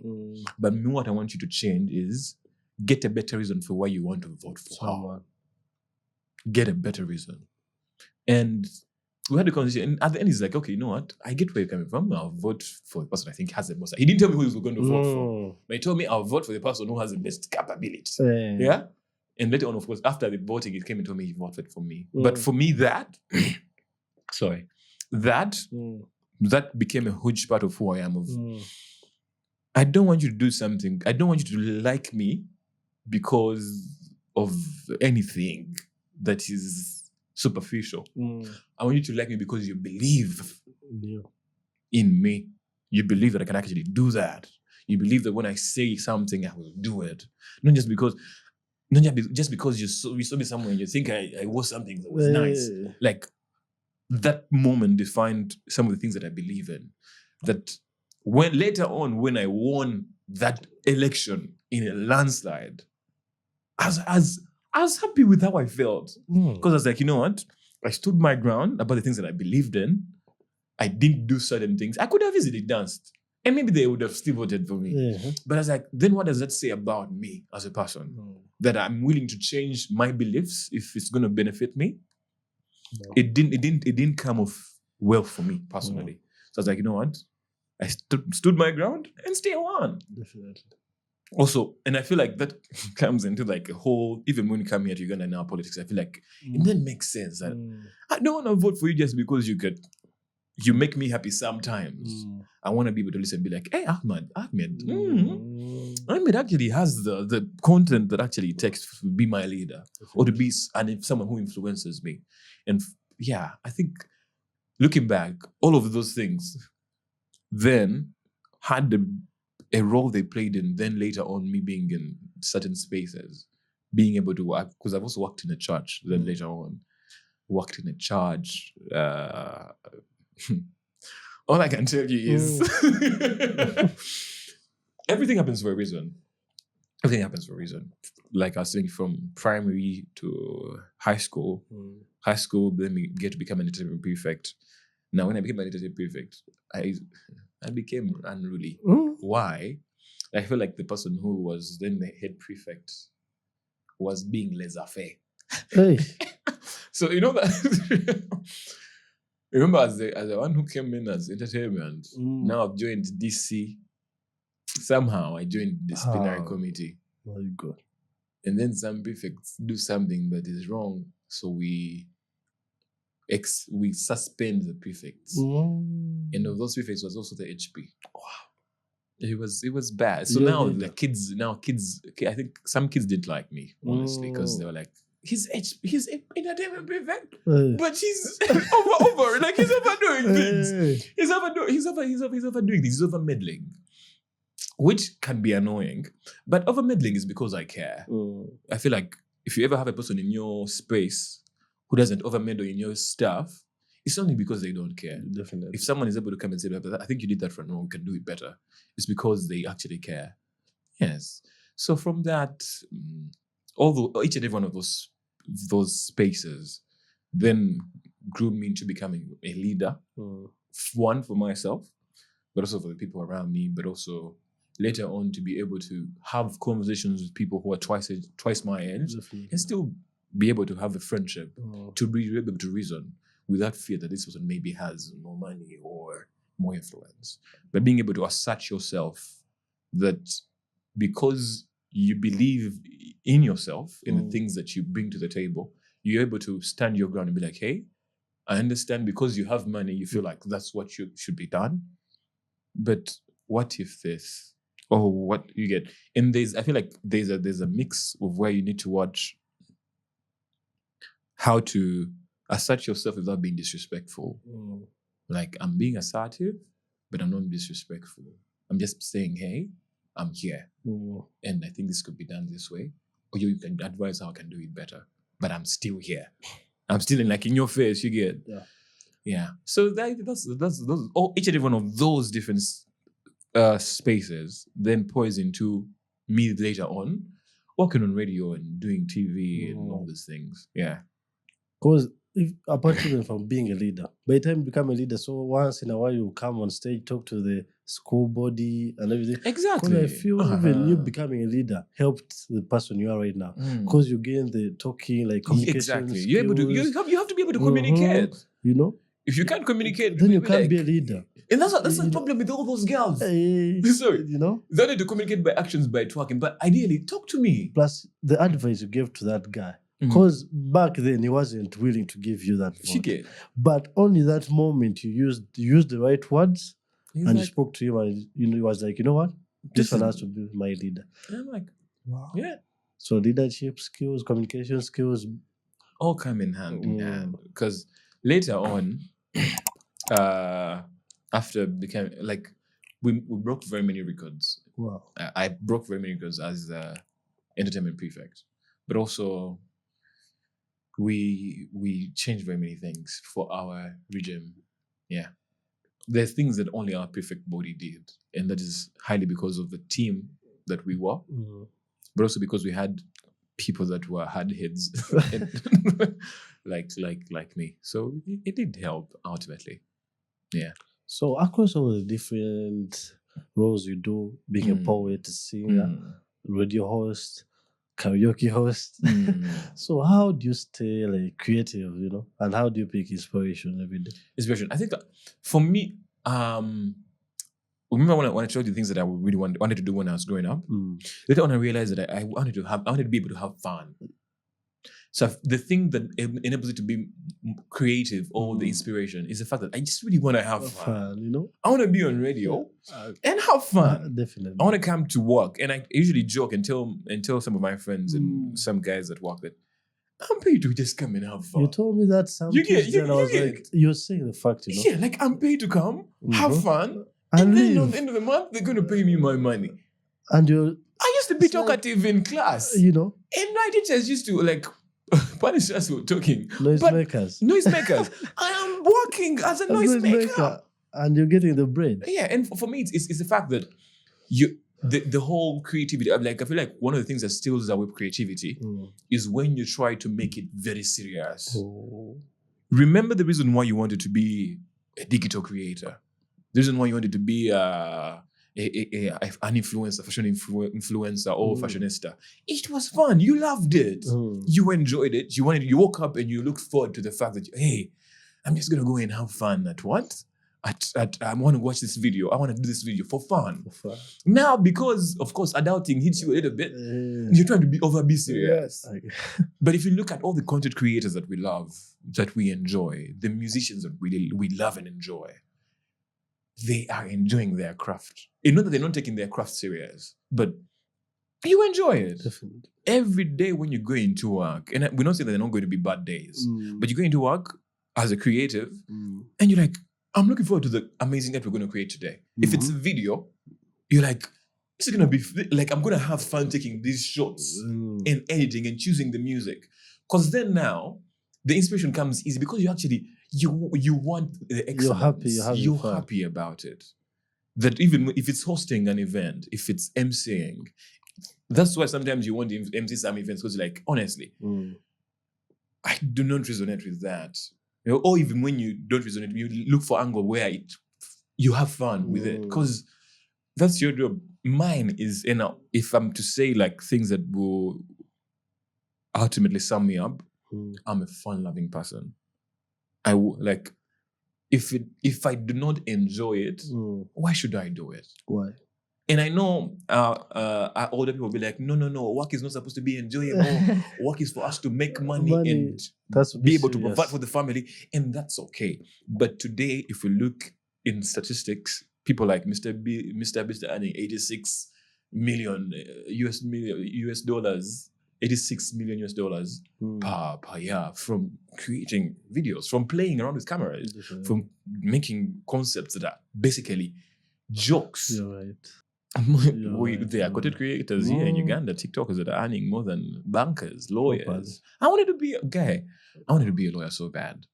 But me, what I want you to change is get a better reason for why you want to vote for someone. Get a better reason. And we had a conversation, and at the end, he's like, okay, you know what? I get where you're coming from. I'll vote for the person I think has the most. He didn't tell me who he was going to vote for, but he told me I'll vote for the person who has the best capability. Yeah? And later on, of course, after the voting, he came and told me he voted for me. But for me, that became a huge part of who I am. I don't want you to do something. I don't want you to like me because of anything that is superficial. I want you to like me because you believe in me. You believe that I can actually do that. You believe that when I say something, I will do it. Not just because you saw me somewhere and you think I wore something that was nice. Like, that moment defined some of the things that I believe in. That when later on, when I won that election in a landslide, I was happy with how I felt. Because I was like, you know what? I stood my ground about the things that I believed in. I didn't do certain things. I could have easily danced. And maybe they would have still voted for me. But I was like, then what does that say about me as a person? That I'm willing to change my beliefs if it's going to benefit me? It didn't come off well for me personally. So I was like, you know what? I stood my ground and still won. Definitely. Also, and I feel like that comes into like a whole, even when you come here to Uganda now politics, I feel like it then makes sense that I don't want to vote for you just because you make me happy sometimes. I want to be able to listen and be like, hey, Ahmed actually has the content that actually takes to be my leader or to be someone who influences me. And I think looking back, all of those things then had a role they played in then later on me being in certain spaces, being able to work, because I've also worked in a church then later on, worked in a church. All I can tell you is everything happens for a reason. Everything happens for a reason. Like I was saying, from primary to high school, then we get to become an entertainment prefect. Now, when I became an entertainment prefect, I became unruly. Why? I feel like the person who was then the head prefect was being laissez-faire. Hey. So you know that. Remember, as the one who came in as entertainment, now I've joined DC. Somehow I joined the disciplinary committee. My God. And then some prefects do something that is wrong, so we suspend the prefects. And of those prefects was also the HP. Wow. It was bad. So now the kids, I think some kids didn't like me, honestly, because they were like, he's entertainment prefect, but he's over, like he's overdoing things. He's overdoing things. He's over meddling, which can be annoying. But over meddling is because I care. I feel like if you ever have a person in your space who doesn't over meddle in your stuff, it's only because they don't care. Definitely. If someone is able to come and say, I think you did that right now, we can do it better, it's because they actually care. Yes. So from that, each and every one of those spaces then grew me into becoming a leader. One, for myself, but also for the people around me, but also later on to be able to have conversations with people who are twice my age. Definitely. And still be able to have a friendship, to be able to reason without fear that this person maybe has more money or more influence. But being able to assert yourself that because you believe in yourself, in the things that you bring to the table, you're able to stand your ground and be like, hey, I understand because you have money, you feel like that's what should be done. But what if this? Or what you get? And I feel like there's a mix of where you need to watch how to assert yourself without being disrespectful. Like, I'm being assertive, but I'm not disrespectful. I'm just saying, hey, I'm here. And I think this could be done this way. Or you can advise how I can do it better. But I'm still here. I'm still in your face, you get. Yeah. So that's each and every one of those different spaces then poise into me later on working on radio and doing TV and all these things. Yeah. Because apart even from being a leader, by the time you become a leader, so once in a while you come on stage, talk to the school body and everything. Exactly. Because I feel even you becoming a leader helped the person you are right now. Because you gain the talking, like communication skills. You're able to, you have to be able to communicate. You know? If you can't communicate, then you can't be a leader. And that's the problem with all those girls. Sorry. You know? They need to communicate by actions, by twerking. But ideally, talk to me. Plus, the advice you gave to that guy. Because back then he wasn't willing to give you that vote. But only that moment you used the right words and you spoke to him and he was like, you know what? This one has to be my leader. And I'm like, wow. Yeah. So leadership skills, communication skills. All come in hand in hand. Because later on, after becoming, like, we broke very many records. Wow. I broke very many records as entertainment prefect. But also, we changed very many things for our region. Yeah. There's things that only our prefect body did. And that is highly because of the team that we were. But also because we had people that were hard heads like me. So it did help ultimately. Yeah. So across all the different roles you do, being a poet, singer, radio host, karaoke host. So how do you stay like creative, and how do you pick inspiration every day? Inspiration. I think for me, remember when I showed you things that I really wanted to do when I was growing up? Later on I realized that I wanted to be able to have fun. So the thing that enables it to be creative or the inspiration is the fact that I just really want to have fun. I want to be on radio and have fun. Definitely. I want to come to work, and I usually joke and tell some of my friends and some guys at work that I'm paid to just come and have fun. You told me that some Tuesday, and I was like, you're saying the fact, Yeah, like I'm paid to come, have fun, and then at the end of the month, they're going to pay me my money. And I used to be talkative in class. And my teachers used to punish us for talking. Noisemakers. I am working as a noisemaker. And you're getting the bread. Yeah, and for me, it's the fact that the whole creativity, I feel like one of the things that steals away creativity is when you try to make it very serious. Remember the reason why you wanted to be a digital creator. The reason why you wanted to be an influencer, fashion influencer or fashionista. It was fun. You loved it. You enjoyed it. You woke up and you looked forward to the fact that, hey, I'm just going to go and have fun at what? I want to watch this video. I want to do this video for fun. Now, because, of course, adulting hits you a little bit, you're trying to be serious. But if you look at all the content creators that we love, that we enjoy, the musicians that we love and enjoy, they are enjoying their craft. It's not that they're not taking their craft serious, but you enjoy it. Definitely. Every day when you go into work, and we're not saying that they're not going to be bad days, but you go into work as a creative, and you're like, I'm looking forward to the amazing that we're going to create today. If it's a video, you're like, this is going to be, like, I'm going to have fun taking these shots and editing and choosing the music. Because then now, the inspiration comes easy because you actually, you want the excellence. You're happy about it. That even if it's hosting an event, if it's emceeing, that's why sometimes you want to MC some events because you're like, honestly, I do not resonate with that. Or even when you don't resonate, you look for angle where you have fun with it. Because that's your job. Mine is, if I'm to say like things that will ultimately sum me up, I'm a fun-loving person. If I do not enjoy it, why should I do it? Why? And I know older people will be like, no, work is not supposed to be enjoyable. Work is for us to make money and be able to provide for the family. And that's okay. But today, if we look in statistics, people like Mr. Beast earning 86 million US dollars $86 million US per year from creating videos, from playing around with cameras, from making concepts that are basically jokes. You're right. There are content creators here in Uganda, TikTokers that are earning more than bankers, lawyers. I wanted to be a lawyer so bad.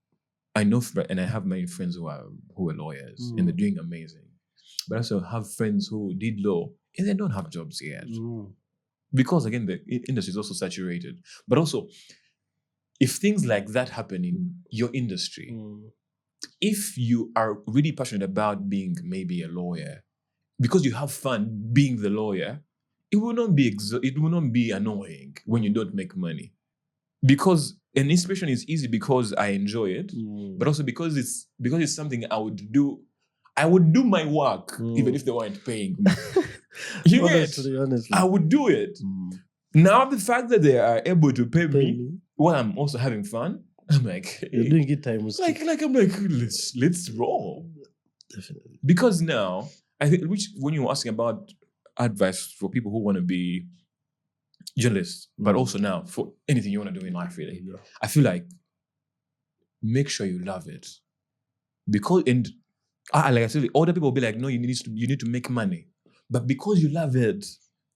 I know, and I have many friends who are lawyers, and they're doing amazing. But I also have friends who did law and they don't have jobs yet. Because again, the industry is also saturated. But also, if things like that happen in your industry, if you are really passionate about being maybe a lawyer, because you have fun being the lawyer, it will not be annoying when you don't make money. Because an inspiration is easy because I enjoy it, but also because it's something I would do. I would do my work even if they weren't paying me. Honestly, I would do it. Now the fact that they are able to pay me while I'm also having fun, I'm like, hey, you're doing it times. I'm like, let's roll. Definitely. Because now I think, which when you were asking about advice for people who want to be journalists, but also now for anything you want to do in life, really, I feel like make sure you love it. Because like I said, other people will be like, no, you need to make money. But because you love it,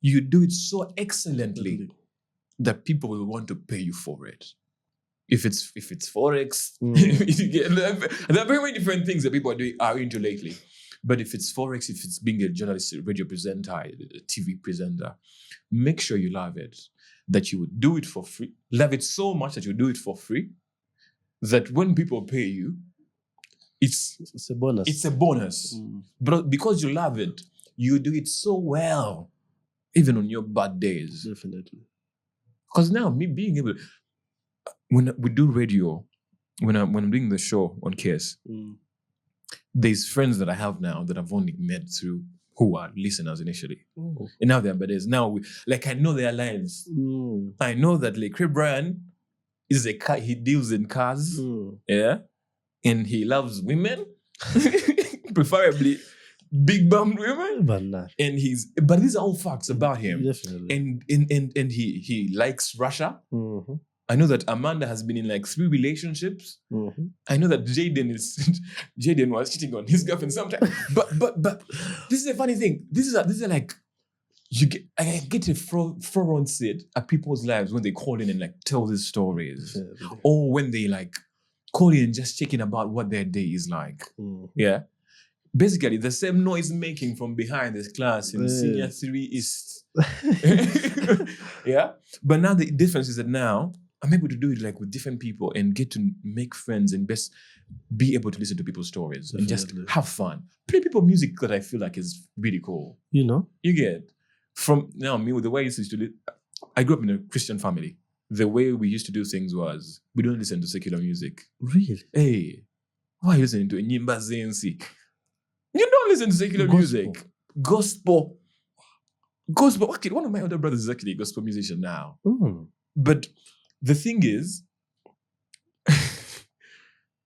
you do it so excellently that people will want to pay you for it. If it's Forex, there are very many different things that people are into lately. But if it's Forex, if it's being a journalist, a radio presenter, a TV presenter, make sure you love it, that you would do it for free. Love it so much that you do it for free, that when people pay you, it's a bonus. It's a bonus. But because you love it, you do it so well, even on your bad days. Definitely. Because now, me being able, when we do radio, when I'm doing the show on KS, there's friends that I have now that I've only met through who are listeners initially. And now they're bad days. Now, I know their lives. I know that Craig Bryan is he deals in cars. Yeah. And he loves women, preferably big bummed women. But these are all facts about him. Definitely. And he likes Russia. I know that Amanda has been in 3 relationships. I know that Jaden was cheating on his girlfriend sometimes. But this is a funny thing. I get a front seat at people's lives when they call in and tell these stories, or when they call in and just checking about what their day is like. Yeah. Basically, the same noise making from behind this class in Senior 3 East. Yeah. But now the difference is that now I'm able to do it with different people and get to make friends and best be able to listen to people's stories. Definitely. And just have fun. Play people music that I feel is really cool. You get from now me with the way I used to live. I grew up in a Christian family. The way we used to do things was we don't listen to secular music. Really? Hey, why are you listening to Nyimba ZNC? You don't listen to secular music. Gospel. Okay, one of my older brothers is actually a gospel musician now. But the thing is,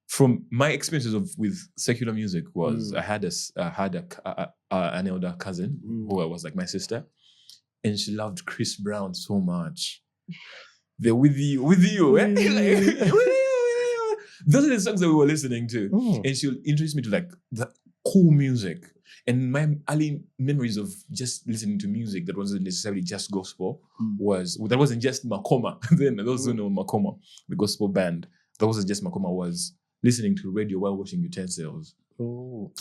from my experiences with secular music was I had an elder cousin who was like my sister, and she loved Chris Brown so much. They're with you. Eh? Those are the songs that we were listening to. And she'll introduce me to the cool music. And my early memories of just listening to music that wasn't necessarily just gospel that wasn't just Makoma. Then those who know Makoma, the gospel band, that wasn't just Makoma, was listening to radio while washing utensils. You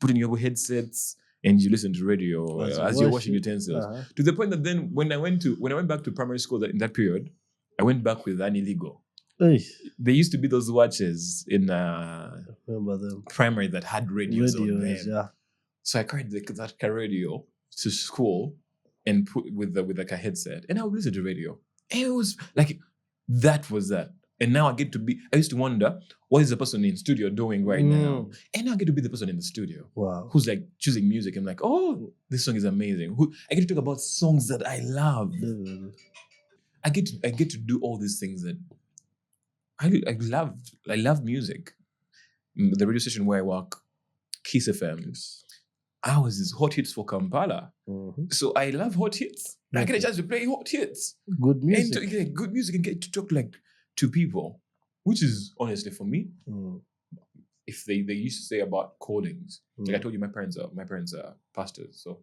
put in your headsets and you listen to radio as you're washing utensils. To the point that then when I went back to primary school in that period, I went back with Annie Ligo. There used to be those watches in primary that had radios on them. Yeah. So I carried that radio to school and put with a headset, and I would listen to radio. And it was that was that. And now I used to wonder, what is the person in studio doing right now? And now I get to be the person in the studio. Wow. Who's choosing music. I'm oh, this song is amazing. I get to talk about songs that I love. I get to do all these things that I love. I love music. The radio station where I work, Kiss FM, ours is hot hits for Kampala. Mm-hmm. So I love hot hits. I get a chance to play hot hits. Good music. And to get good music and get to talk like to people, which is honestly for me, if they used to say about callings, like I told you, my parents are pastors. So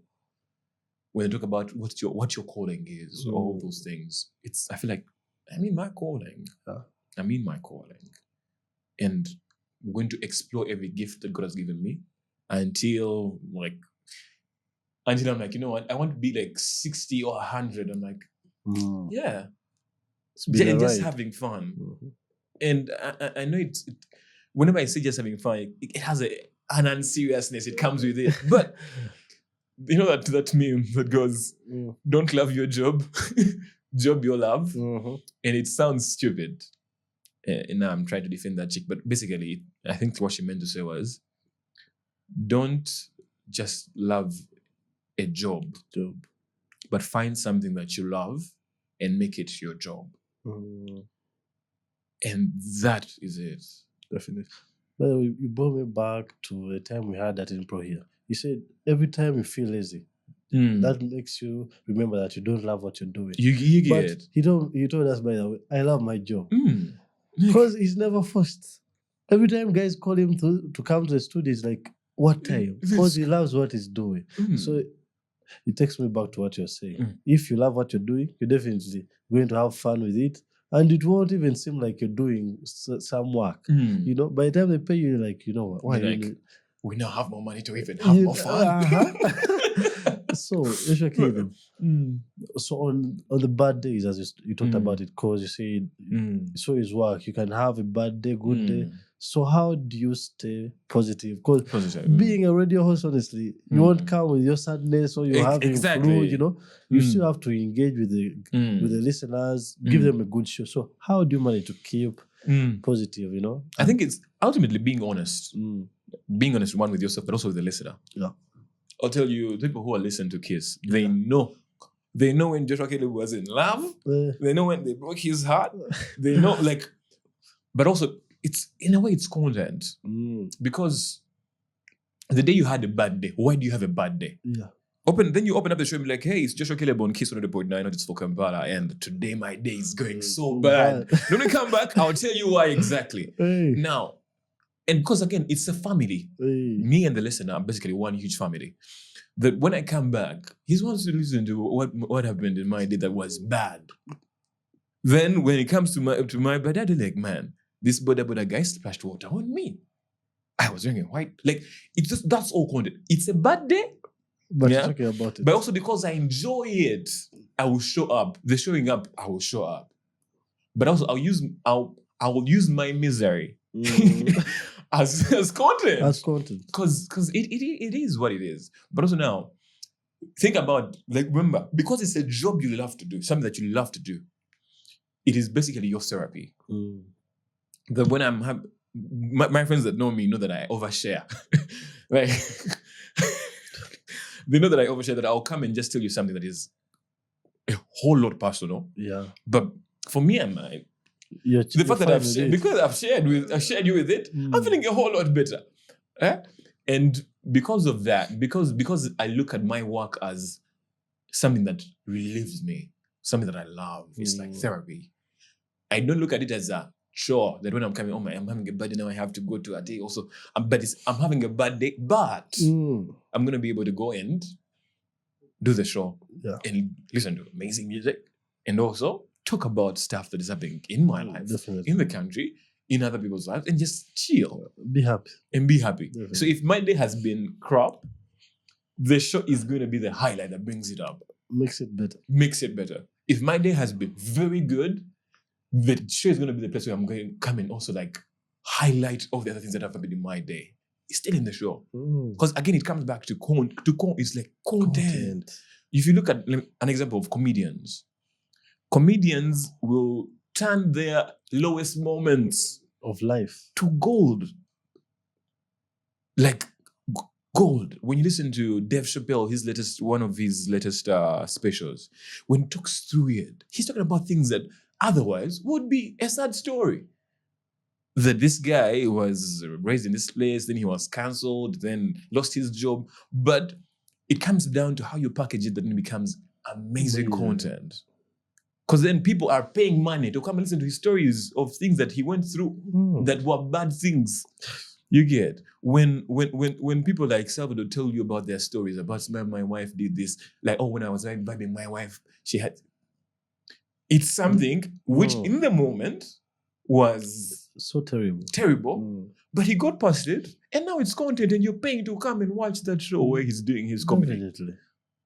when they talk about what your calling is, all those things, I feel like I'm in my calling. I'm in my calling. And I'm going to explore every gift that God has given me until I'm like, you know what? I want to be like 60 or 100. I'm like, yeah. Just having fun. Mm-hmm. And I know whenever I say just having fun, it has an unseriousness. It comes with it. But you know that meme that goes, don't love your job, job your love. Mm-hmm. And it sounds stupid. And now I'm trying to defend that chick. But basically, I think what she meant to say was, don't just love a job, but find something that you love and make it your job. And that is it. Definitely. Well, you brought me back to a time we had that intro here. You said every time you feel lazy, that makes you remember that you don't love what you're doing. You get it. He told us, by the way, I love my job. Because he's never forced. Every time guys call him to come to the studio, it's like, what time? Because he loves what he's doing. So it takes me back to what you're saying. If you love what you're doing, you're definitely going to have fun with it. And it won't even seem like you're doing some work. You know, by the time they pay you, you're like, you know what? Why we now have more money to even have more fun. So, it's okay then. So on the bad days, as you talked about it, because you said, so is work. You can have a bad day, good day. So how do you stay positive? Because being a radio host, honestly, you won't come with your sadness or you're having flu, you know. You still have to engage with the listeners, give them a good show. So how do you manage to keep positive, you know? I think it's ultimately being honest. Being honest, one with yourself, but also with the listener. Yeah. I'll tell you, the people who are listening to Kiss, they know when Joshua Caleb was in love. They know when they broke his heart. They know, but also, it's in a way, it's content. Because the day you had a bad day, why do you have a bad day? Yeah. Then you open up the show and be like, hey, it's Joshua Caleb on Kiss 100.9, not it's for Kampala, and today my day is going so bad. When we come back, I'll tell you why exactly. Now, and because again, it's a family. Me and the listener are basically one huge family. That when I come back, he wants to listen to what happened in my day that was bad. Then when it comes to my bad, I'd be like, man, this Boda guy splashed water on me. I was drinking white. It's just, that's all content. It's a bad day. But talking about it. But also because I enjoy it, I will show up. The showing up, I will show up. But also I will use my misery as content. As content. Because it is what it is. But also now, think about, remember, because it's a job you love to do, something that you love to do, it is basically your therapy. That when I'm my friends that know me know that I overshare. They know that I overshare, that I'll come and just tell you something that is a whole lot personal. Yeah. But for me and mine, the fact that I've shared you with it, I'm feeling a whole lot better. And because of that, because I look at my work as something that relieves me, something that I love, it's like therapy. I don't look at it as a chore that when I'm coming home, I'm having a bad day, now I have to go to a day also. But I'm having a bad day, but I'm going to be able to go and do the show and listen to amazing music and also talk about stuff that is happening in my life, in the country, in other people's lives, and just chill. Be happy. And be happy. Definitely. So if my day has been crap, the show is going to be the highlight that brings it up. Makes it better. If my day has been very good, the show is going to be the place where I'm going to come and also highlight all the other things that have happened in my day. It's still in the show. Because again, it comes back to it's like content. If you look at an example of comedians will turn their lowest moments of life to gold. Like gold. When you listen to Dave Chappelle, one of his latest specials, when he talks through it, he's talking about things that otherwise would be a sad story. that this guy was raised in this place, then he was cancelled, then lost his job. But it comes down to how you package it that it becomes amazing content. Because then people are paying money to come and listen to his stories of things that he went through that were bad things. You get when people like Salvador tell you about their stories about my wife did this, like, oh, when I was vibing my wife, she had. It's something which in the moment was so terrible, but he got past it, and now it's content, and you're paying to come and watch that show where he's doing his comedy. Definitely.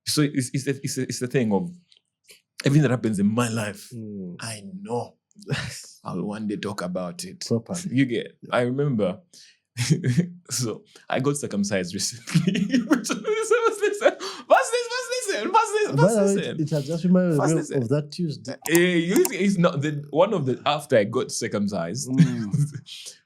So it's the thing of everything that happens in my life. I know I'll one day talk about it properly. You get. I remember. So I got circumcised recently. Listen. It has just reminded me of that Tuesday. It's not one of the after I got circumcised.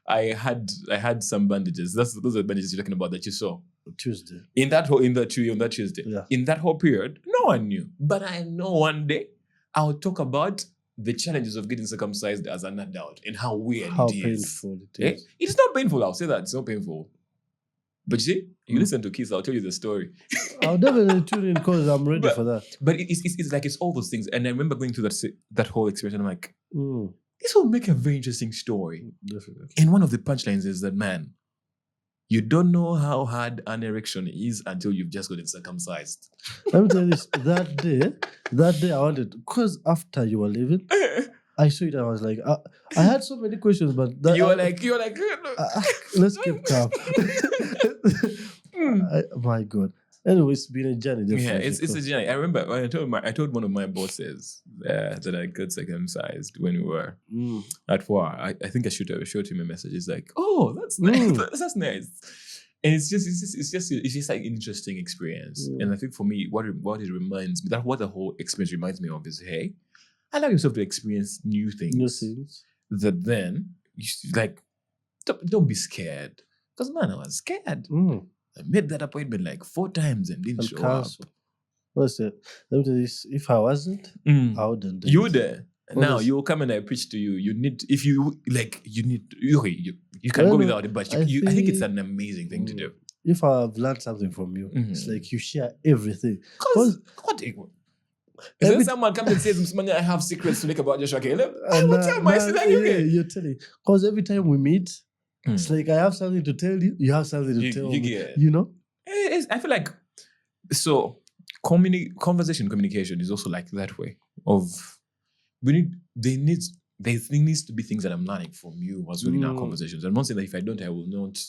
I had some bandages. Those are the bandages you're talking about that you saw Tuesday. On that Tuesday. Yeah. In that whole period, no one knew. But I know one day I'll talk about the challenges of getting circumcised as an adult and how weird it is. Painful it is. It's not painful. I'll say that it's not painful. But you see, you listen to kids, I'll tell you the story. I'll definitely tune in because I'm ready for that. But it's like it's all those things. And I remember going through that whole experience and I'm like, this will make a very interesting story. Definitely. And one of the punchlines is that, man, you don't know how hard an erection is until you've just gotten circumcised. Let me tell you this. That day I wanted, because after you were leaving, I saw it and I was like, I had so many questions, but you were like, let's keep calm. My God. Anyway, it's been a journey. Yeah, it's a journey. I remember when I told one of my bosses that I got circumcised when we were at war. I think I should have showed him a message. He's like, "Oh, that's nice. That's nice." And it's just like an interesting experience. And I think for me, what it reminds me, what the whole experience reminds me of is, hey, allow yourself to experience new things. That then you should, like, don't be scared. Because man, I was scared. I made that appointment like 4 times and didn't show up. What's it? Let me tell you this. If I wasn't, I wouldn't. You would. Now you will come and I preach to you. You need, if you like, you need. You can go without it, but I think it's an amazing thing to do. If I've learned something from you, it's like you share everything. Because is there someone comes and says, I have secrets to make about Joshua Caleb? I will tell my sister. You're telling. Because every time we meet, it's like I have something to tell you. You have something to tell me. You know? I feel like so communication is also like that way of there needs to be things that I'm learning from you as well in our conversations. I'm not saying that if I don't, I will not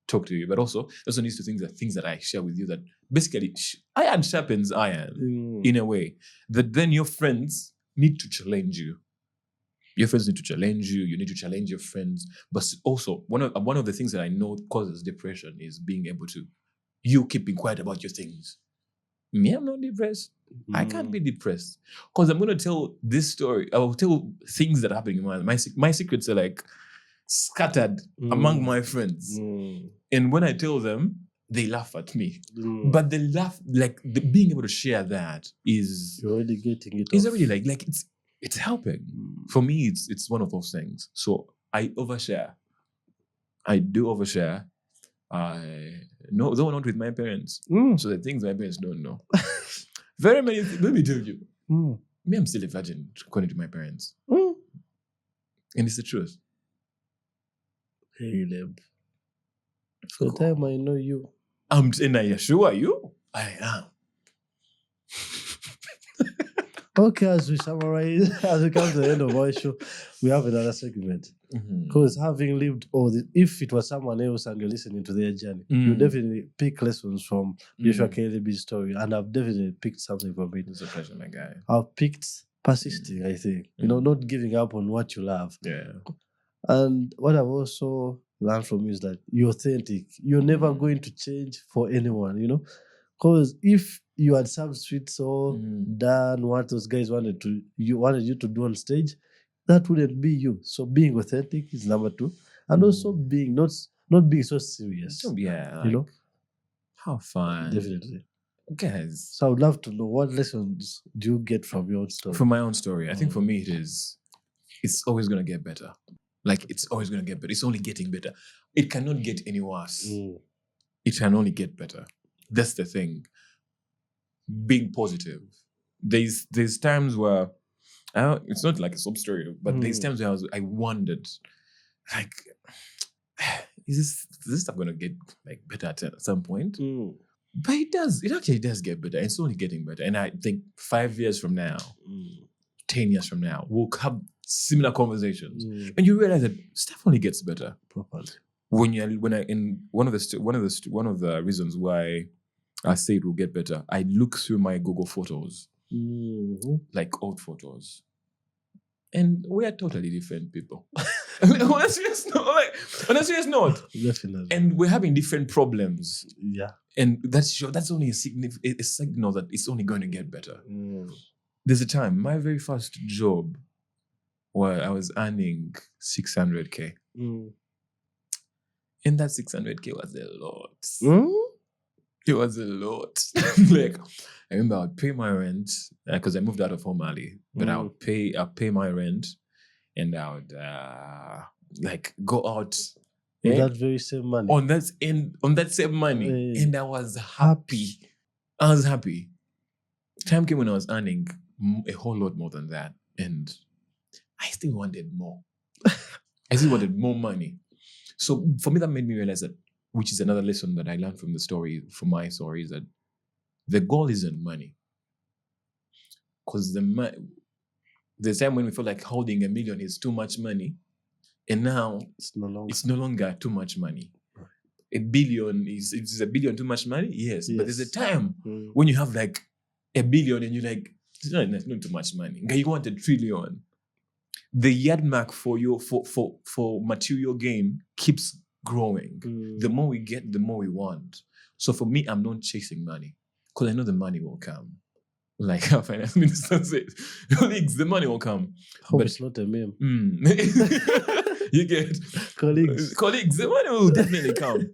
talk to you, but also also needs to things that I share with you that basically iron sharpens iron in a way that then your friends need to challenge you. Your friends need to challenge you. You need to challenge your friends. But also, one of the things that I know causes depression is being able to, you keeping quiet about your things. Me, I'm not depressed. I can't be depressed. Because I'm going to tell this story. I will tell things that are happening in my life. My secrets are like scattered among my friends. And when I tell them, they laugh at me. But they laugh, like being able to share that is... You're already getting it It's already like it's helping. For me, it's one of those things. So I overshare. I do overshare. Though not with my parents. So the things my parents don't know. Very many things. Let me tell you. Me, I'm still a virgin according to my parents. And it's the truth. Hey, Leb. For the time I know you. And I assure you, I am. Okay, as we summarize, as we come to the end of our show, we have another segment. Because having lived all this, if it was someone else and you're listening to their journey, you definitely pick lessons from Joshua Caleb's story, and I've definitely picked something from it. It's a pleasure, my guy. I've picked persisting, I think. Not giving up on what you love. Yeah. And what I've also learned from you is that you're authentic. You're never going to change for anyone, Because if you had some sweet soul, done what those guys wanted you to do on stage, that wouldn't be you. So being authentic is number 2. And also being not being so serious. Yeah. How fun. Definitely. Guys. So I would love to know, what lessons do you get from your own story? From my own story. I think for me it's always gonna get better. Like it's always going to get better. It's only getting better. It cannot get any worse. It can only get better. That's the thing. Being positive. There's times where it's not like a sub story, but there's times where I wondered, like, is this stuff gonna get like better at some point? But it does. It actually does get better. It's only getting better. And I think 5 years from now, 10 years from now, we'll have similar conversations, and you realize that stuff only gets better. Properly. One of the reasons why I say it will get better, I look through my Google photos, like old photos, and we are totally different people. On a serious note, Definitely. And we're having different problems. Yeah, and that's only a signal that it's only going to get better. There's a time, my very first job, where I was earning 600K. And that 600K was a lot. It was a lot. Like, I remember I would pay my rent because I moved out of home early. But I'll pay my rent, and I would like go out with that very same money. On that same money, and I was happy. Time came when I was earning a whole lot more than that, and I still wanted more. I still wanted more money. So for me, that made me realize that, which is another lesson that I learned from my story, is that the goal isn't money. Because there's a time when we feel like holding $1 million is too much money, and now it's no longer too much money. $1 billion is $1 billion too much money? Yes. But there's a time when you have like $1 billion and you're like, it's not too much money. You want $1 trillion. The yard mark for material gain keeps growing. The more we get, the more we want. So for me, I'm not chasing money because I know the money will come. Like our finance minister says, colleagues, the money will come. Hope it's not a meme. You get colleagues, the money will definitely come.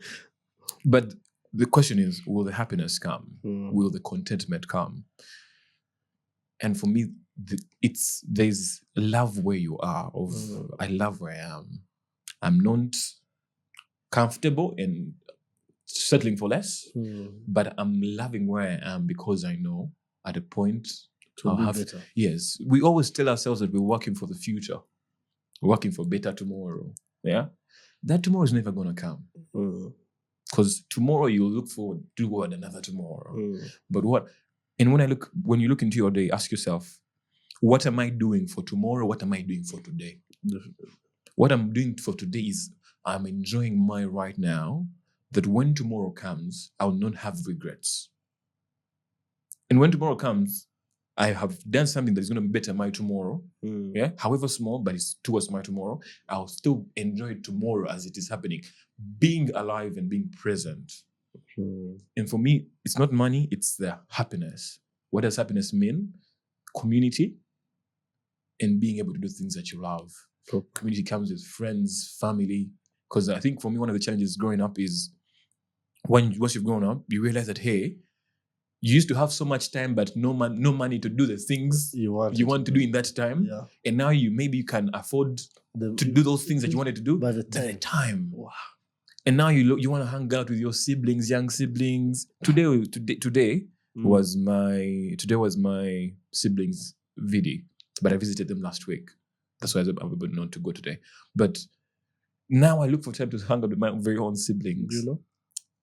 But the question is, will the happiness come? Will the contentment come? And for me, there's love where you are. I love where I am. I'm not comfortable in settling for less, but I'm loving where I am because I know at a point I'll have better. Yes, we always tell ourselves that we're working for the future, we're working for better tomorrow. Yeah, that tomorrow is never gonna come because tomorrow you'll look forward to another tomorrow. But when you look into your day, ask yourself, what am I doing for tomorrow? What am I doing for today? What I'm doing for today is I'm enjoying my right now, that when tomorrow comes, I'll not have regrets. And when tomorrow comes, I have done something that is going to better my tomorrow. Yeah, however small, but it's towards my tomorrow. I'll still enjoy tomorrow as it is happening, being alive and being present. And for me, it's not money, it's the happiness. What does happiness mean? Community and being able to do things that you love. Community comes with friends, family. Because I think for me, one of the challenges growing up is once you've grown up, you realize that, hey, you used to have so much time, but no money to do the things you want to do in that time. Yeah. And now maybe you can afford to do those things that you wanted to do by the time. Wow. And now you want to hang out with your siblings, young siblings. Today was my siblings' VD, but I visited them last week. That's why I was able not to go today. But now I look for time to hang out with my very own siblings. You know?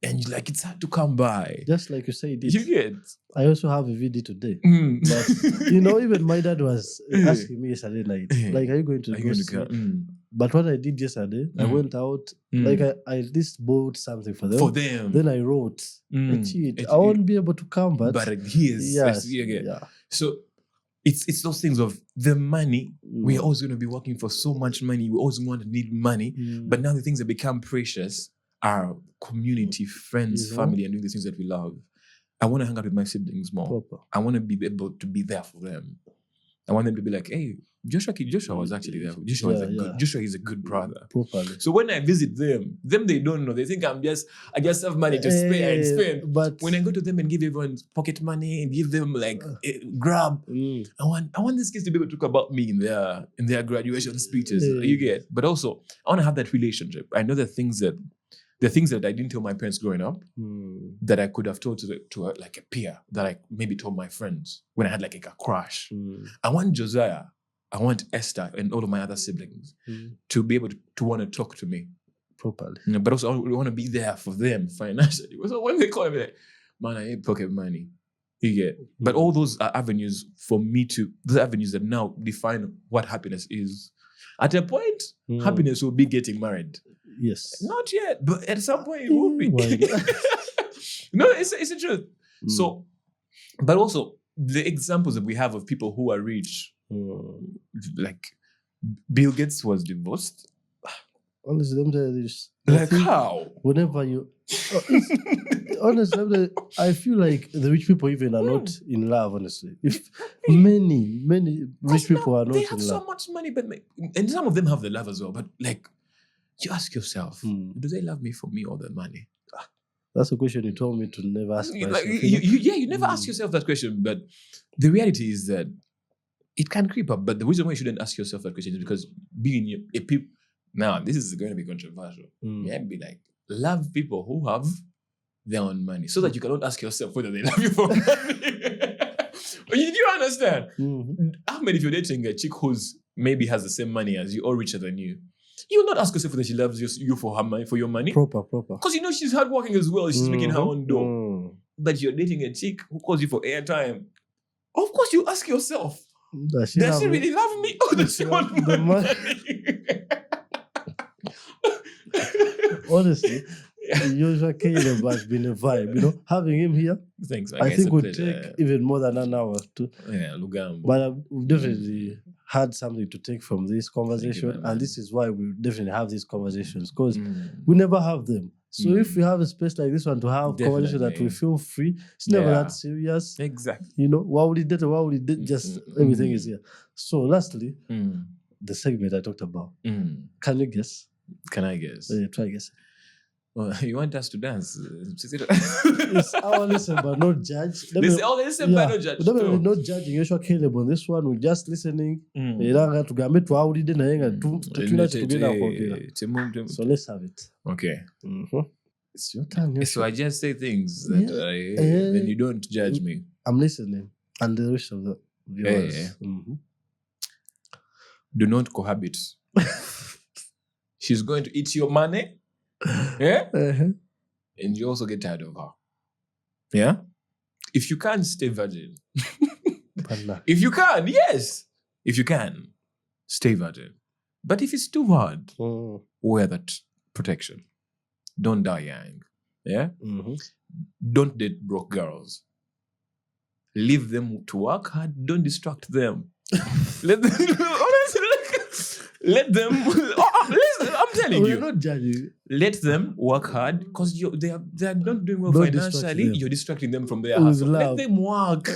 And it's hard to come by. Just like you said. You get. I also have a VD today. But, even my dad was asking me yesterday night, like, are you going to go? But what I did yesterday, I went out, like I at least bought something for them. Then I wrote, I won't be able to come, but here's. Yes, yeah. So it's those things of the money. We're always going to be working for so much money. We always want to need money. But now the things that become precious are community, friends, family, and doing the things that we love. I want to hang out with my siblings more. I want to be able to be there for them. I want them to be like, hey, Joshua was actually there. Joshua is a good brother. Properly. So when I visit them they don't know. They think I just have money to spend. But when I go to them and give everyone pocket money and give them like grab, I want these kids to be able to talk about me in their graduation speeches. You get? But also I want to have that relationship. I know the things that I didn't tell my parents growing up that I could have told to like a peer, that I maybe told my friends when I had like a crush. I want Josiah, I want Esther and all of my other siblings to be able to want to talk to me properly. But also I want to be there for them financially. So when they call me like, man, I need pocket money. You get? But all those are avenues for me those avenues that now define what happiness is. At a point, happiness will be getting married. Yes. Not yet, but at some point it will be. No, it's the truth. So, but also the examples that we have of people who are rich, like Bill Gates was divorced. Honestly, let me tell you this. Like how? Whenever you... honestly, I feel like the rich people even are not in love, honestly. If many rich people are not in love. They have so much money, and some of them have the love as well, but like, you ask yourself, do they love me for me or the money? That's a question you told me to never ask myself. Like, you never ask yourself that question, but the reality is that it can creep up. But the reason why you shouldn't ask yourself that question is because being a people... Now, this is going to be controversial. You have to be like, love people who have their own money so that you cannot ask yourself whether they love you for money. Do you understand? Ahmed, if you're dating a chick who's maybe has the same money as you or richer than you, you will not ask yourself whether she loves you for her money, for your money. Proper. Because you know she's hardworking as well. She's making her own dough. But you're dating a chick who calls you for airtime. Of course, you ask yourself, does she really love me or does she want money? Honestly, Joshua Caleb has been a vibe. You know, having him here, thanks. I think would take even more than an hour to. Yeah, Lugambo. But we've definitely had something to take from this conversation, and this is why we definitely have these conversations because we never have them. So if we have a space like this one to have conversation that we feel free, it's never that serious. Exactly. You know, why would it date? Why would it date? Just everything is here. So lastly, the segment I talked about. Can you guess? Can I guess? Try guess. Well, you want us to dance? It's our listen, but not judge. Listen, but not judge. We're not judging Joshua Caleb on this one. We're just listening. So let's have it. Okay. It's your turn. So I just say things that then you don't judge me. I'm listening. And the rest of the viewers. Do not cohabit. She's going to eat your money. Yeah? And you also get tired of her. Yeah? If you can, stay virgin. If you can, yes. If you can, stay virgin. But if it's too hard, wear that protection. Don't die young. Yeah? Don't date broke girls. Leave them to work hard. Don't distract them. Let them. Listen, I'm telling you. We're not judging. Let them work hard because they are not doing well financially. You're distracting them from their hustle. Let them work.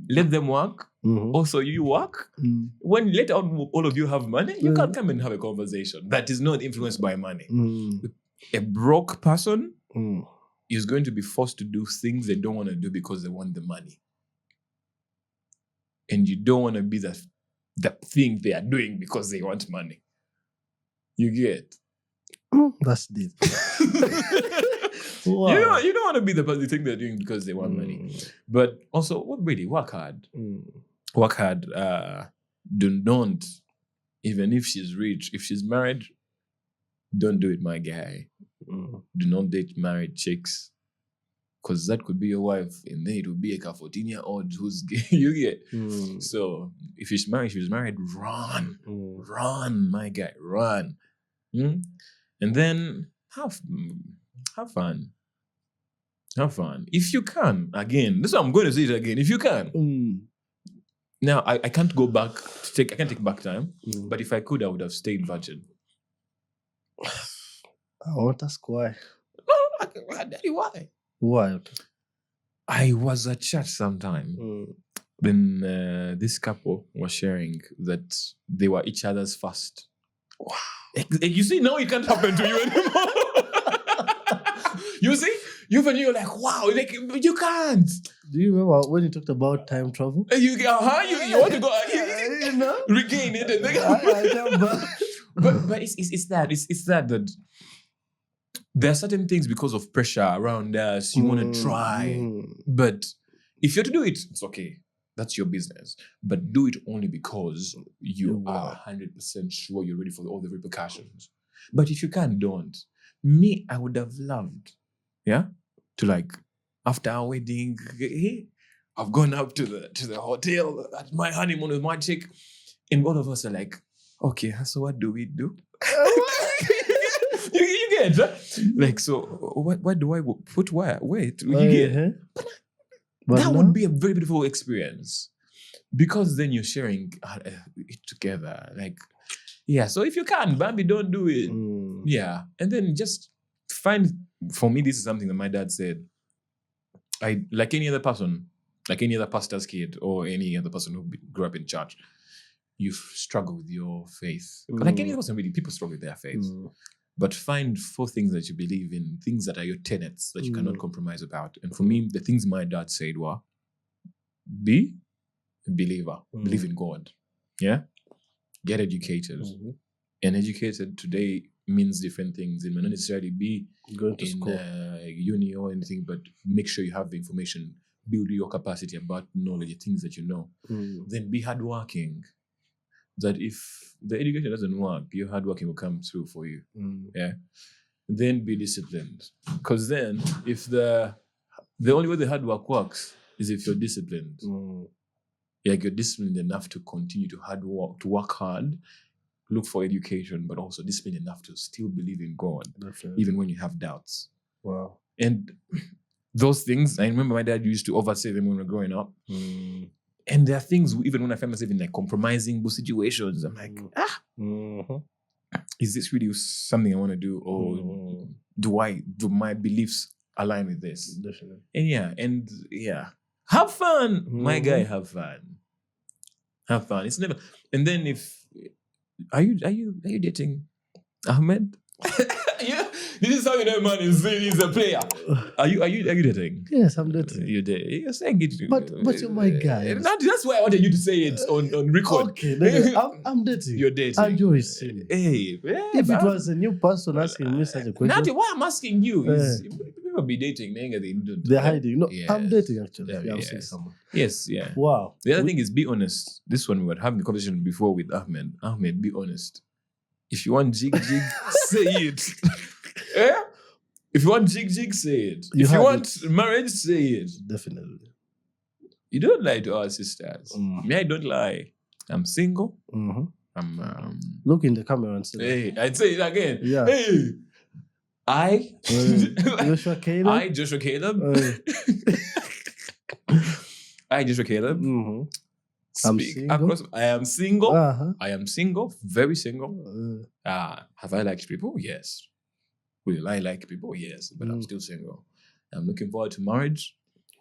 Let them work. Also, you work. When later on all of you have money, you can come and have a conversation that is not influenced by money. A broke person is going to be forced to do things they don't want to do because they want the money. And you don't want to be that thing they are doing because they want money. You get? That's deep. Wow. You don't want to be the thing they're doing because they want money. But also, really, work hard. Work hard. Don't. Even if she's rich, if she's married, don't do it, my guy. Do not date married chicks. Because that could be your wife, and then it will be a 14-year-old who's gay. You get? So if she's married, run. Run, my guy, run. And then have fun. Have fun. If you can, again, this is what I'm going to say it again. If you can. Now, I can't go back I can't take back time, but if I could, I would have stayed virgin. I want to ask why. No, I'll tell you why. Why? I was at church sometime, Then this couple was sharing that they were each other's first. Wow. You see, now it can't happen to you anymore. You see? You're like, wow, like you can't. Do you remember when you talked about time travel? You want to go regain it. But it's that there are certain things because of pressure around us you want to try. But if you're to do it, it's okay. That's your business. But do it only because you are 100% sure you're ready for all the repercussions. But if you can't, don't. Me, I would have loved, to like, after our wedding, I've gone up to the hotel at my honeymoon with my chick, and all of us are like, okay, so what do we do? you get it, right? Like, so what do I put where? Wait, you get that would be a very beautiful experience because then you're sharing it together. Like, so if you can, Bambi, don't do it. And then just find, for me, this is something that my dad said. I, like any other person, like any other pastor's kid or any other person who grew up in church, you struggle with your faith. Like any other person, really, people struggle with their faith. But find 4 things that you believe in, things that are your tenets that you cannot compromise about. And for me, the things my dad said were, be a believer, believe in God. Yeah? Get educated. And educated today means different things. It may not necessarily be going to school, uni or anything, but make sure you have the information, build your capacity about knowledge, things that you know. Then be hardworking. That if the education doesn't work, your hard working will come through for you. Then be disciplined. Because then, if the only way the hard work works is if you're disciplined. Like you're disciplined enough to continue to work hard, look for education, but also disciplined enough to still believe in God, even when you have doubts. Wow. And those things, I remember my dad used to oversay them when we were growing up. And there are things, even when I find myself in like compromising situations, I'm like, is this really something I want to do? Or do my beliefs align with this? Definitely. And have fun. My guy, have fun. Have fun. It's never, and then are you dating Ahmed? This is how you know man is a player. Are you dating? Yes, I'm dating. You're saying it. But you're my guy. That's why I wanted you to say it on record. Okay, I'm dating. You're dating. I'm Joyce. If it was a new person asking me such a question. Not why I'm asking you is people be dating. They're hiding. No, I'm dating actually. I'm seeing someone. Yes, yeah. Wow. The other thing is be honest. This one we were having the conversation before with Ahmed. Ahmed, be honest. If you want jig, say it. If you want jig, say it. If you want marriage, say it. Definitely. You don't lie to our sisters. Me, I don't lie. I'm single. I'm look in the camera and say. Hey, I'd say it again. Yeah. Hey. Joshua Caleb. Joshua Caleb. Joshua Caleb. I am single. I am single, very single. Have I liked people? Yes. Will I like people? Yes. But I'm still single. I'm looking forward to marriage,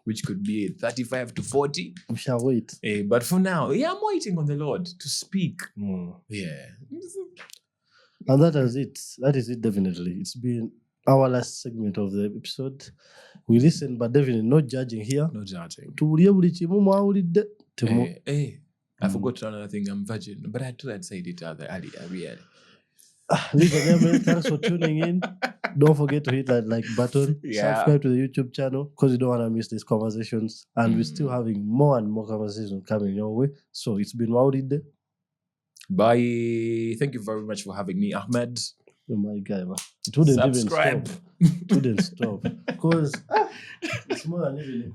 which could be 35 to 40. We shall wait. But for now, I'm waiting on the Lord to speak. Yeah. And that is it. That is it, definitely. It's been our last segment of the episode. We listen, but definitely no judging here. No judging. Hey, I forgot another thing. I'm virgin, but I thought I'd say it earlier. Really. Listen, everyone, thanks for tuning in. Don't forget to hit that like button. Subscribe to the YouTube channel because you don't want to miss these conversations. And we're still having more and more conversations coming your way. So it's been Wowdid. Bye. Thank you very much for having me, Ahmed. Oh my God, man. It wouldn't Subscribe. even stop. It wouldn't stop. Because it's more than even